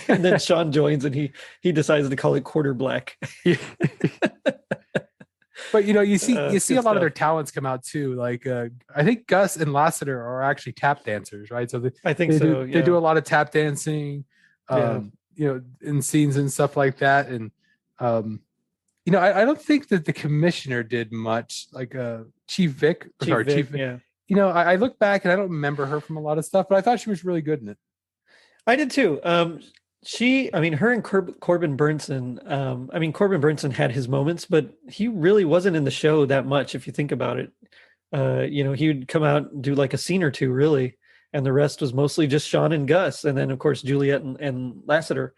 And then Sean joins, and he decides to call it Quarter Black. But you see a lot of their talents come out too. Like I think Gus and Lassiter are actually tap dancers, right? So they do a lot of tap dancing, in scenes and stuff like that. And I don't think that the commissioner did much. Like Chief Vic. Yeah. I look back and I don't remember her from a lot of stuff, but I thought she was really good in it. I did too. Her and Corbin Burnson. Corbin Burnson had his moments, but he really wasn't in the show that much. If you think about it, he would come out and do like a scene or two, really, and the rest was mostly just Sean and Gus, and then of course Juliet and Lassiter.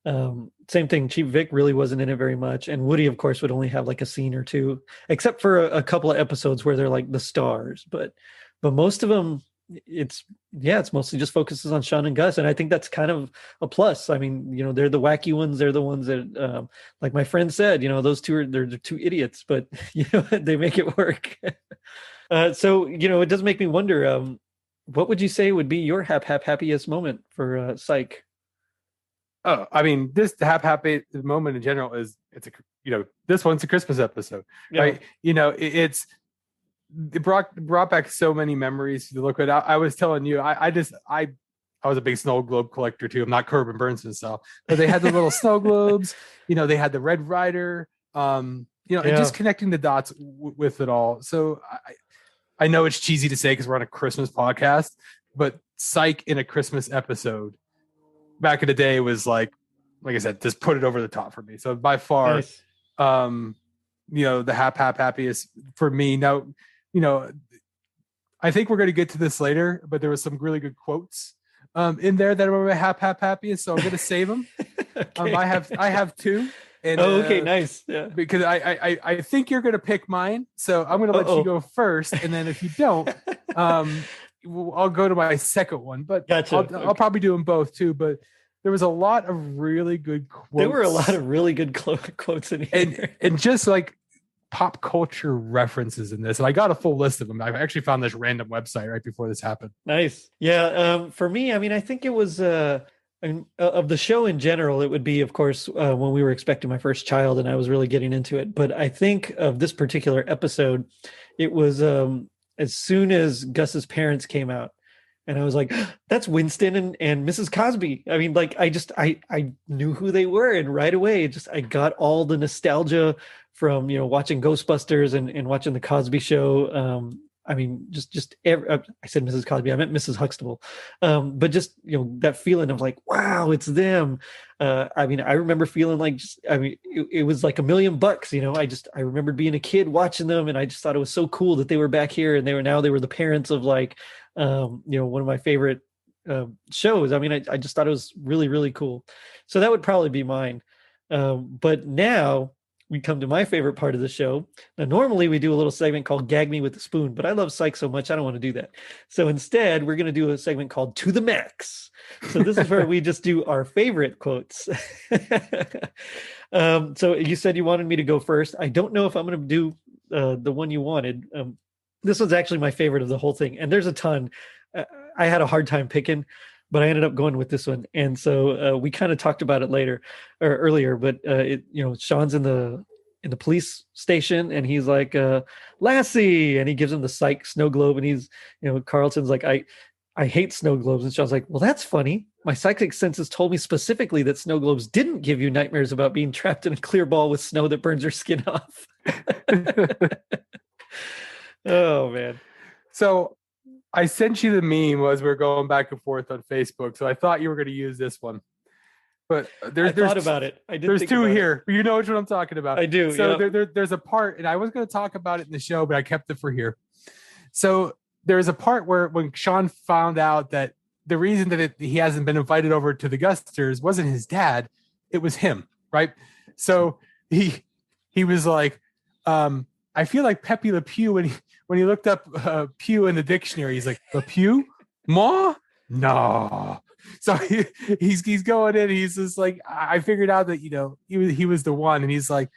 Same thing. Chief Vic really wasn't in it very much, and Woody, of course, would only have like a scene or two, except for a couple of episodes where they're like the stars. But most of them, it's mostly just focuses on Sean and Gus, and I think that's kind of a plus. I mean, they're the wacky ones. They're the ones that, like my friend said, those two they're two idiots, but they make it work. So it does make me wonder. what would you say would be your happiest moment for Psych? Oh, I mean, this happy moment in general is this one's a Christmas episode, right? It brought back so many memories to look at. I was telling you, I was a big snow globe collector too. I'm not Corbin Burnson style, but they had the little snow globes. They had the Red Rider. And just connecting the dots with it all. So I know it's cheesy to say because we're on a Christmas podcast, but Psych in a Christmas episode back in the day was like I said, just put it over the top for me. So by far, Nice. The happiest for me. Now, I think we're going to get to this later, but there was some really good quotes in there that were happiest. So I'm going to save them. Okay. I have two. And, okay, nice. Yeah. Because I think you're going to pick mine. So I'm going to let you go first. And then if you don't, I'll go to my second one. But Gotcha. I'll probably do them both too. But there was a lot of really good quotes. There were a lot of really good quotes in here. And just like pop culture references in this. And I got a full list of them. I actually found this random website right before this happened. Nice. Yeah. For me, I mean, I think it was of the show in general, it would be, of course, when we were expecting my first child and I was really getting into it. But I think of this particular episode, it was as soon as Gus's parents came out. And I was like, that's Winston and Mrs. Cosby. I mean, like, I knew who they were. And right away, I got all the nostalgia from, watching Ghostbusters and watching the Cosby Show. I mean, I said Mrs. Cosby, I meant Mrs. Huxtable. But just, that feeling of like, wow, it's them. I mean, I remember feeling like, it was like $1,000,000, I remember being a kid watching them and I just thought it was so cool that they were back here and they were the parents of like, one of my favorite shows. I mean, I just thought it was really, really cool. So that would probably be mine. But now we come to my favorite part of the show. Now, normally we do a little segment called Gag Me with a Spoon, but I love Psych so much, I don't want to do that. So instead, we're going to do a segment called To the Max. So this is where we just do our favorite quotes. So you said you wanted me to go first. I don't know if I'm going to do the one you wanted. This was actually my favorite of the whole thing. And there's a ton. I had a hard time picking, but I ended up going with this one. And so we kind of talked about it earlier, but Sean's in the police station and he's like, Lassie, and he gives him the Psych snow globe. And he's, Carlton's like, I hate snow globes. And Sean's like, well, that's funny. My psychic senses told me specifically that snow globes didn't give you nightmares about being trapped in a clear ball with snow that burns your skin off. Oh man. So I sent you the meme as we we're going back and forth on Facebook. So I thought you were going to use this one, but I thought about it. There's two here. You know which one I'm talking about. I do. So there's a part, and I was going to talk about it in the show, but I kept it for here. So there's a part where when Sean found out that the reason that he hasn't been invited over to the Gusters wasn't his dad, it was him, right? So he was like, I feel like Pepe Le Pew when he looked up Pew in the dictionary. He's like, Le Pew? Ma? No. So he's going in. He's just like, I figured out that, he was the one. And he's like,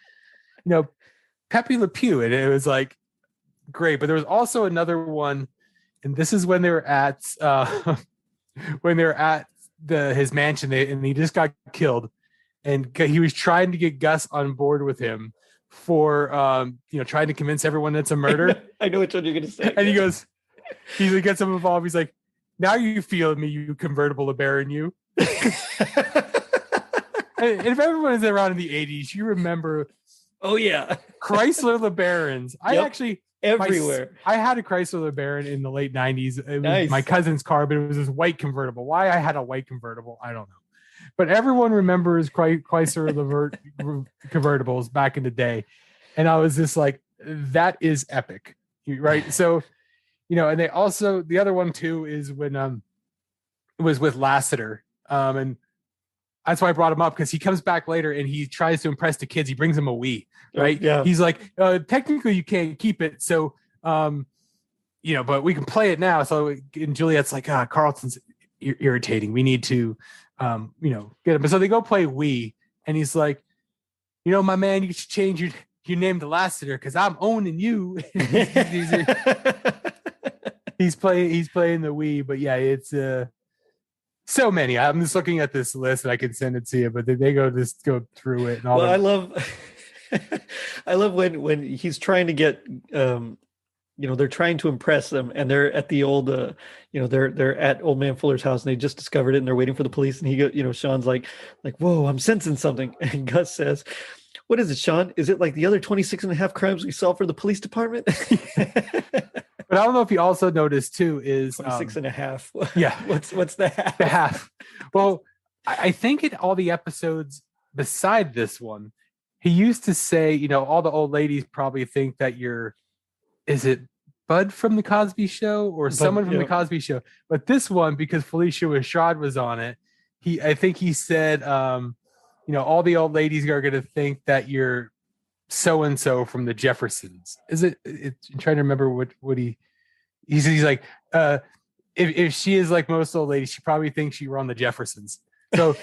Pepe Le Pew. And it was like, great. But there was also another one. And this is when they were at his mansion and he just got killed. And he was trying to get Gus on board with him for trying to convince everyone it's a murder. I know which one you're gonna say. And he gets him involved. He's like, now you feel me, you convertible LeBaron, you. And if everyone is around in the 80s, you remember Chrysler LeBarons. I actually everywhere. I had a Chrysler LeBaron in the late 90s. It was my cousin's car, but it was this white convertible. Why I had a white convertible, I don't know. But everyone remembers Chrysler convertibles back in the day. And I was just like, that is epic. Right. So, and they also, the other one too, is when it was with Lassiter. And that's why I brought him up, because he comes back later and he tries to impress the kids. He brings them a Wii, right? Yeah. He's like, technically you can't keep it. So, but we can play it now. So, and Juliet's like, Carlton's irritating. We need to, get him. So they go play Wii, and he's like, my man, you should change your name to Lassiter because I'm owning you. he's playing the Wii, but yeah, it's so many. I'm just looking at this list and I can send it to you, but they go through it and all. Well, I love I love when he's trying to get they're trying to impress them, and they're at the old they're at old man Fuller's house, and they just discovered it, and they're waiting for the police, and Sean's like whoa, I'm sensing something, and Gus says, what is it, Sean? Is it like the other 26 and a half crimes we solved for the police department? But I don't know if you also noticed too is 26 and a half. Yeah. What's the half? The half. Well, I think in all the episodes beside this one, he used to say, all the old ladies probably think that is it Bud from the Cosby Show or someone from the Cosby Show? But this one, because Felicia Rashad was on it, I think he said, all the old ladies are going to think that you're so-and-so from the Jeffersons. I'm trying to remember what he's like, if she is like most old ladies, she probably thinks you were on the Jeffersons. So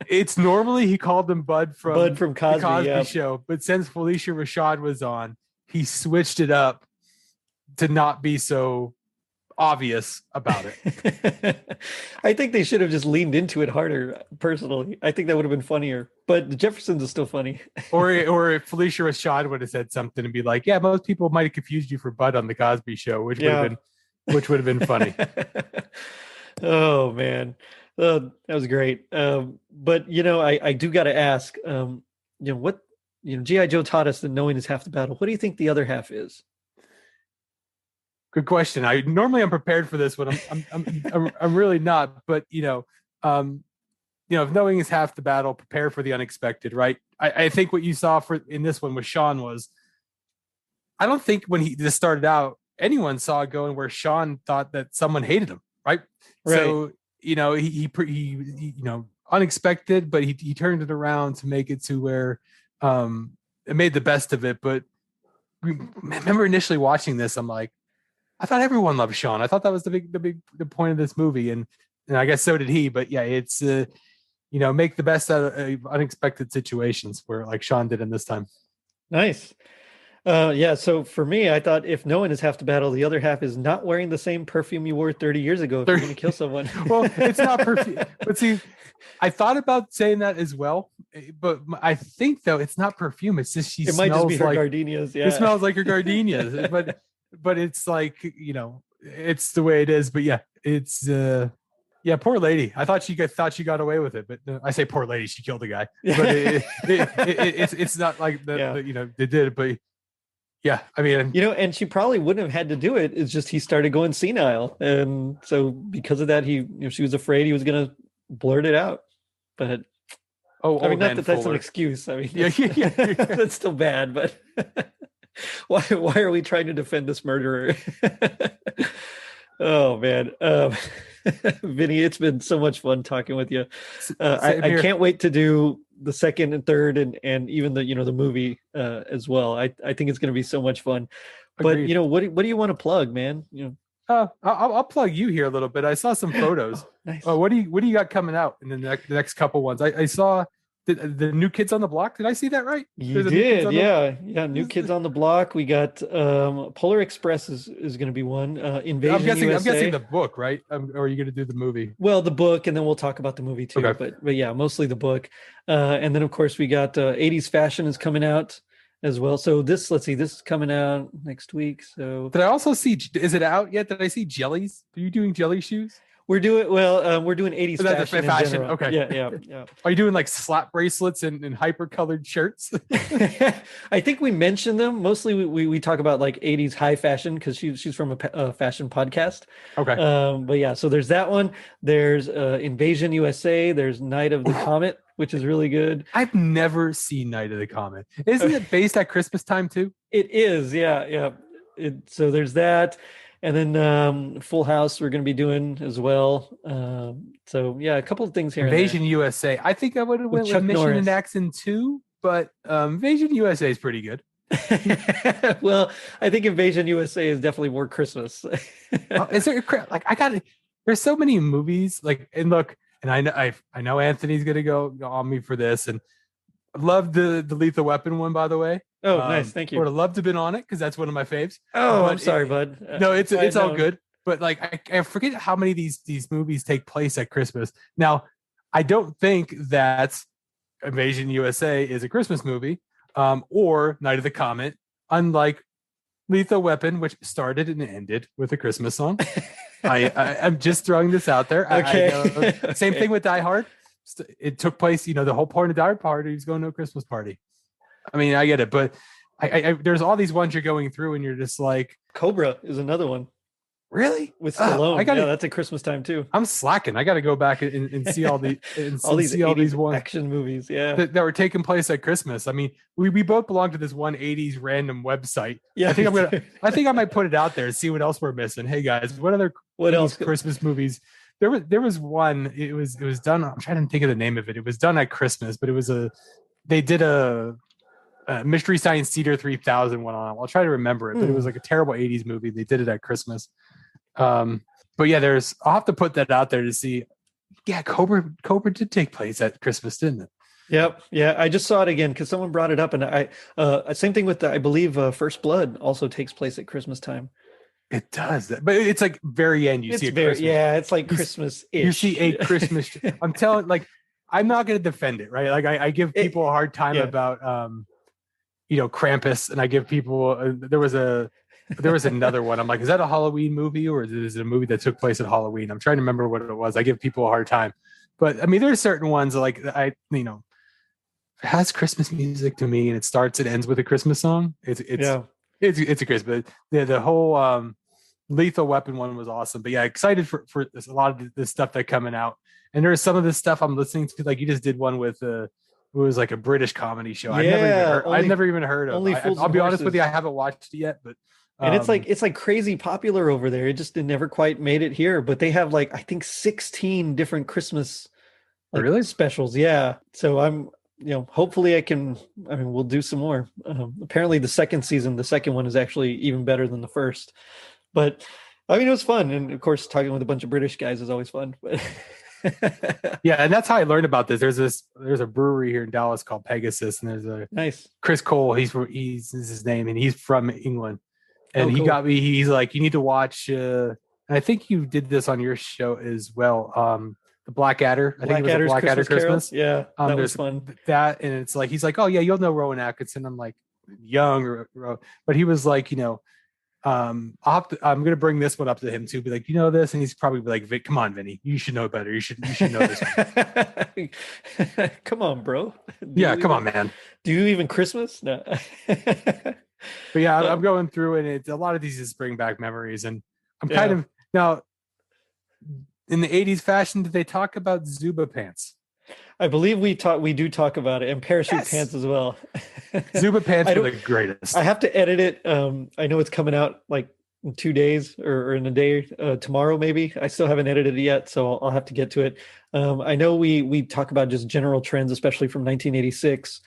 it's normally he called them Bud from Cosby Show, but since Felicia Rashad was on, he switched it up to not be so obvious about it. I think they should have just leaned into it harder. Personally, I think that would have been funnier. But the Jeffersons is still funny. or if Felicia Rashad would have said something and be like, "Yeah, most people might have confused you for Bud on the Cosby Show," which would have been funny. Oh man, that was great. But I do got to ask, what G.I. Joe taught us that knowing is half the battle. What do you think the other half is? Good question. I'm prepared for this one. I'm really not, but if knowing is half the battle, prepare for the unexpected, right? I think what you saw in this one with Sean was, I don't think when he just started out, anyone saw it going where Sean thought that someone hated him, right? So he unexpected, but he turned it around to make it to where it made the best of it. But remember initially watching this, I'm like, I thought everyone loved Sean. I thought that was the point of this movie, and I guess so did he. But yeah, it's make the best out of unexpected situations, where like Sean did in this time. Nice. So for me, I thought if knowing is half the battle, the other half is not wearing the same perfume you wore 30 years ago if you're going to kill someone. Well, it's not perfume. But see, I thought about saying that as well, but I think though it's not perfume. It's just it might just be her gardenias. Yeah, it smells like her gardenias, but it's like it's the way it is. But yeah, it's poor lady. I thought she got away with it, but I say poor lady. She killed a guy, but it's not like that. They did it, but. Yeah, I mean, and she probably wouldn't have had to do it. It's just he started going senile, and so because of that, she was afraid he was going to blurt it out. But I mean, not that that's an excuse. I mean, that's still bad. But why are we trying to defend this murderer? Oh man, Vinny, it's been so much fun talking with you. I can't wait to do the second and third and even the movie as well. I think it's going to be so much fun. Agreed. But what do you want to plug, man? I'll plug you here a little bit. I saw some photos. Nice. What do you got coming out in the next couple ones? I saw the New Kids on the Block. Did I see that right? You did, yeah. New Kids on the Block. We got Polar Express is going to be one. Invasion USA. I'm guessing the book, right? Or are you going to do the movie? Well, the book, and then we'll talk about the movie too. Okay. But yeah, mostly the book. And then of course we got 80s fashion is coming out as well. So this is coming out next week. So did I also see? Is it out yet? Did I see jellies? Are you doing jelly shoes? We're doing 80s fashion. In general. Okay. Yeah. Are you doing like slap bracelets and hyper colored shirts? I think we mentioned them. Mostly we talk about like 80s high fashion because she's from a fashion podcast. Okay. But yeah, so there's that one. There's Invasion USA. There's Night of the Comet, which is really good. I've never seen Night of the Comet. Isn't it based at Christmas time too? It is. Yeah. So there's that. And then Full House we're going to be doing as well. So yeah, a couple of things here. Invasion USA. I think I would have went with Mission and Action 2, but Invasion USA is pretty good. Well, I think Invasion USA is definitely more Christmas. Is there there's so many movies and I know Anthony's going to go on me for this, and I love the Lethal Weapon one, by the way. Oh, nice. Thank I would you. have loved to have been on it because that's one of my faves. Oh, I'm But sorry, bud. no, If I it's had all known. good. But like I forget how many of these movies take place at Christmas. Now, I don't think that Invasion USA is a Christmas movie, or Night of the Comet, unlike Lethal Weapon, which started and ended with a Christmas song. I'm just throwing this out there. Okay. I know. Same Okay. thing with Die Hard. It took place, the whole point of Die Hard party is going to a Christmas party. I mean, I get it, but there's all these ones you're going through, and you're just like, Cobra is another one really? with I Stallone. gotta. Yeah, that's at Christmas time too. I'm slacking. I got to go back and see all the and All these see all 80s these ones action movies. Yeah. that were taking place at Christmas. I mean, we both belong to this one 80s random website. Yeah. I think I might put it out there and see what else we're missing. Hey guys, what other What else? Christmas movies? There was one. It was done. I'm trying to think of the name of it. It was done at Christmas, but they did a Mystery Science Theater 3000 one on. I'll try to remember it, but it was like a terrible 80s movie. They did it at Christmas. But yeah, I'll have to put that out there to see. Yeah, Cobra did take place at Christmas, didn't it? Yep. Yeah. I just saw it again because someone brought it up, and same thing with I believe First Blood also takes place at Christmas time. It does that, but it's like very end. You see a Christmas. Yeah, it's like Christmas. You see a Christmas. I'm telling, like, I'm not going to defend it, right? Like, I give people a hard time about, Krampus, and I give people. There was another one. I'm like, is that a Halloween movie, or is it a movie that took place at Halloween? I'm trying to remember what it was. I give people a hard time, but I mean, there's certain ones like it has Christmas music to me, and it starts and ends with a Christmas song. It's a Christmas. The whole Lethal Weapon one was awesome. But yeah, excited for a lot of this stuff that coming out. And there's some of this stuff I'm listening to. Like you just did one with it was like a British comedy show. I've never even heard of. I'll be honest with you, I haven't watched it yet, but and it's like crazy popular over there. It never quite made it here, but they have like I think 16 different Christmas specials. Yeah. So I'm hopefully we'll do some more. Apparently the second one is actually even better than the first. But I mean, it was fun. And of course, talking with a bunch of British guys is always fun. But yeah, and that's how I learned about this. There's a brewery here in Dallas called Pegasus, and there's a nice Chris Cole. He's his name, and he's from England. And he cool. got me. He's like, you need to watch. And I think you did this on your show as well. The Blackadder. I think it was a Blackadder Christmas. Yeah, that was fun. That, and it's like he's like, oh yeah, you'll know Rowan Atkinson. I'm like, young, but he was like, I'm gonna bring this one up to him too. Be like, this, and he's probably like, come on, Vinny, you should know better. You should know this one. Come on, bro. Come on, man. Do you even Christmas? No. But yeah, I'm going through, and it's a lot of these just bring back memories, and I'm kind of now in the 80s fashion. Did they talk about Zuba pants? I believe we do talk about it, and parachute pants as well. Zuba pants are the greatest. I have to edit it. I know it's coming out like in 2 days or in a day, tomorrow maybe. I still haven't edited it yet, so I'll have to get to it. I know we talk about just general trends, especially from 1986.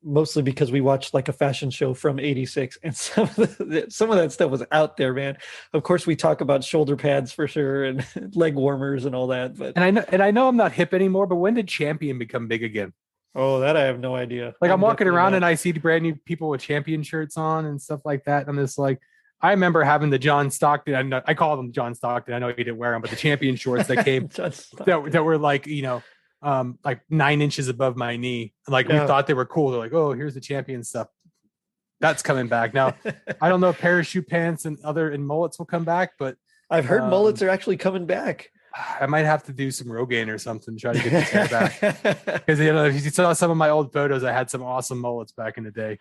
Mostly because we watched like a fashion show from 86, and some of that stuff was out there, man. Of course, we talk about shoulder pads for sure and leg warmers and all that. But I know I'm not hip anymore, but when did Champion become big again? Oh, that I have no idea. Like I'm walking around and I see brand new people with Champion shirts on and stuff like that. And I'm just like, I remember having the John Stockton. I call them John Stockton. I know he didn't wear them, but the Champion shorts that came that were like, like 9 inches above my knee. Like we thought they were cool. They're like, oh, here's the Champion stuff. That's coming back now. I don't know if parachute pants and mullets will come back, but I've heard mullets are actually coming back. I might have to do some Rogaine or something to try to get this hair back. Because if you saw some of my old photos, I had some awesome mullets back in the day.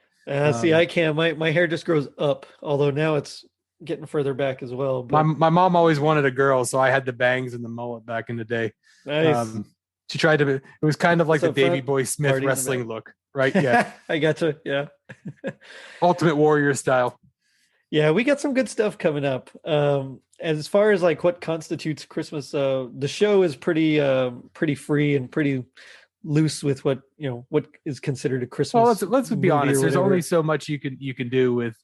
See, I can't. My hair just grows up, although now it's getting further back as well. But my mom always wanted a girl, so I had the bangs and the mullet back in the day. Nice. She tried to. It was kind of like the Davey Boy Smith wrestling look, right? Yeah, I gotcha. Yeah, Ultimate Warrior style. Yeah, we got some good stuff coming up. As far as like what constitutes Christmas, the show is pretty free and pretty loose with what is considered a Christmas. Well, let's be honest. There's only so much you can do with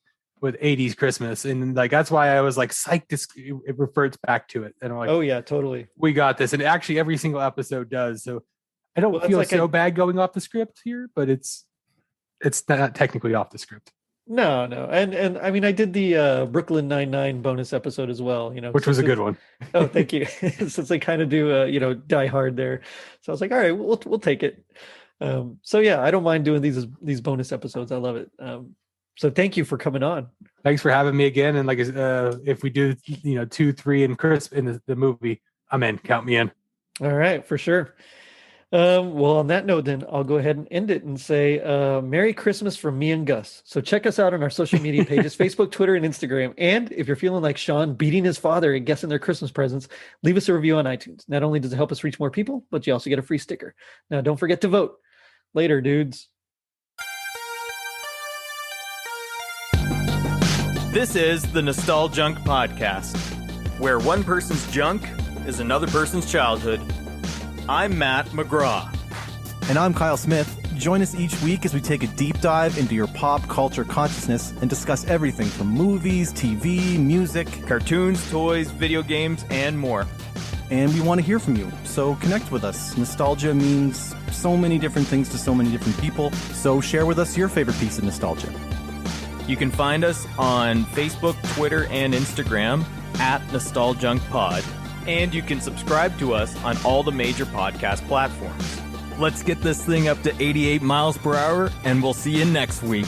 80s Christmas, and like that's why I was like Psych. It refers back to it, and I'm like, oh yeah, totally. We got this, and actually every single episode does. So I don't feel like so bad going off the script here, but it's it's not technically off the script. No, and I mean, I did the Brooklyn Nine-Nine bonus episode as well. Which was a good one. Oh, thank you. Since they kind of do Die Hard there, so I was like, all right, we'll take it. So yeah, I don't mind doing these bonus episodes. I love it. So thank you for coming on. Thanks for having me again. And like, if we do 2, 3, and Crisp in the movie, I'm in. Count me in. All right, for sure. Well, on that note, then I'll go ahead and end it and say Merry Christmas from me and Gus. So check us out on our social media pages, Facebook, Twitter, and Instagram. And if you're feeling like Sean beating his father and guessing their Christmas presents, leave us a review on iTunes. Not only does it help us reach more people, but you also get a free sticker. Now, don't forget to vote. Later, dudes. This is the Nostalgunk Podcast, where one person's junk is another person's childhood. I'm Matt McGraw. And I'm Kyle Smith. Join us each week as we take a deep dive into your pop culture consciousness and discuss everything from movies, TV, music, Cartoons, toys, video games, and more. And we want to hear from you, so connect with us. Nostalgia means so many different things to so many different people, so share with us your favorite piece of nostalgia. You can find us on Facebook, Twitter, and Instagram at NostaljunkPod. And you can subscribe to us on all the major podcast platforms. Let's get this thing up to 88 miles per hour, and we'll see you next week.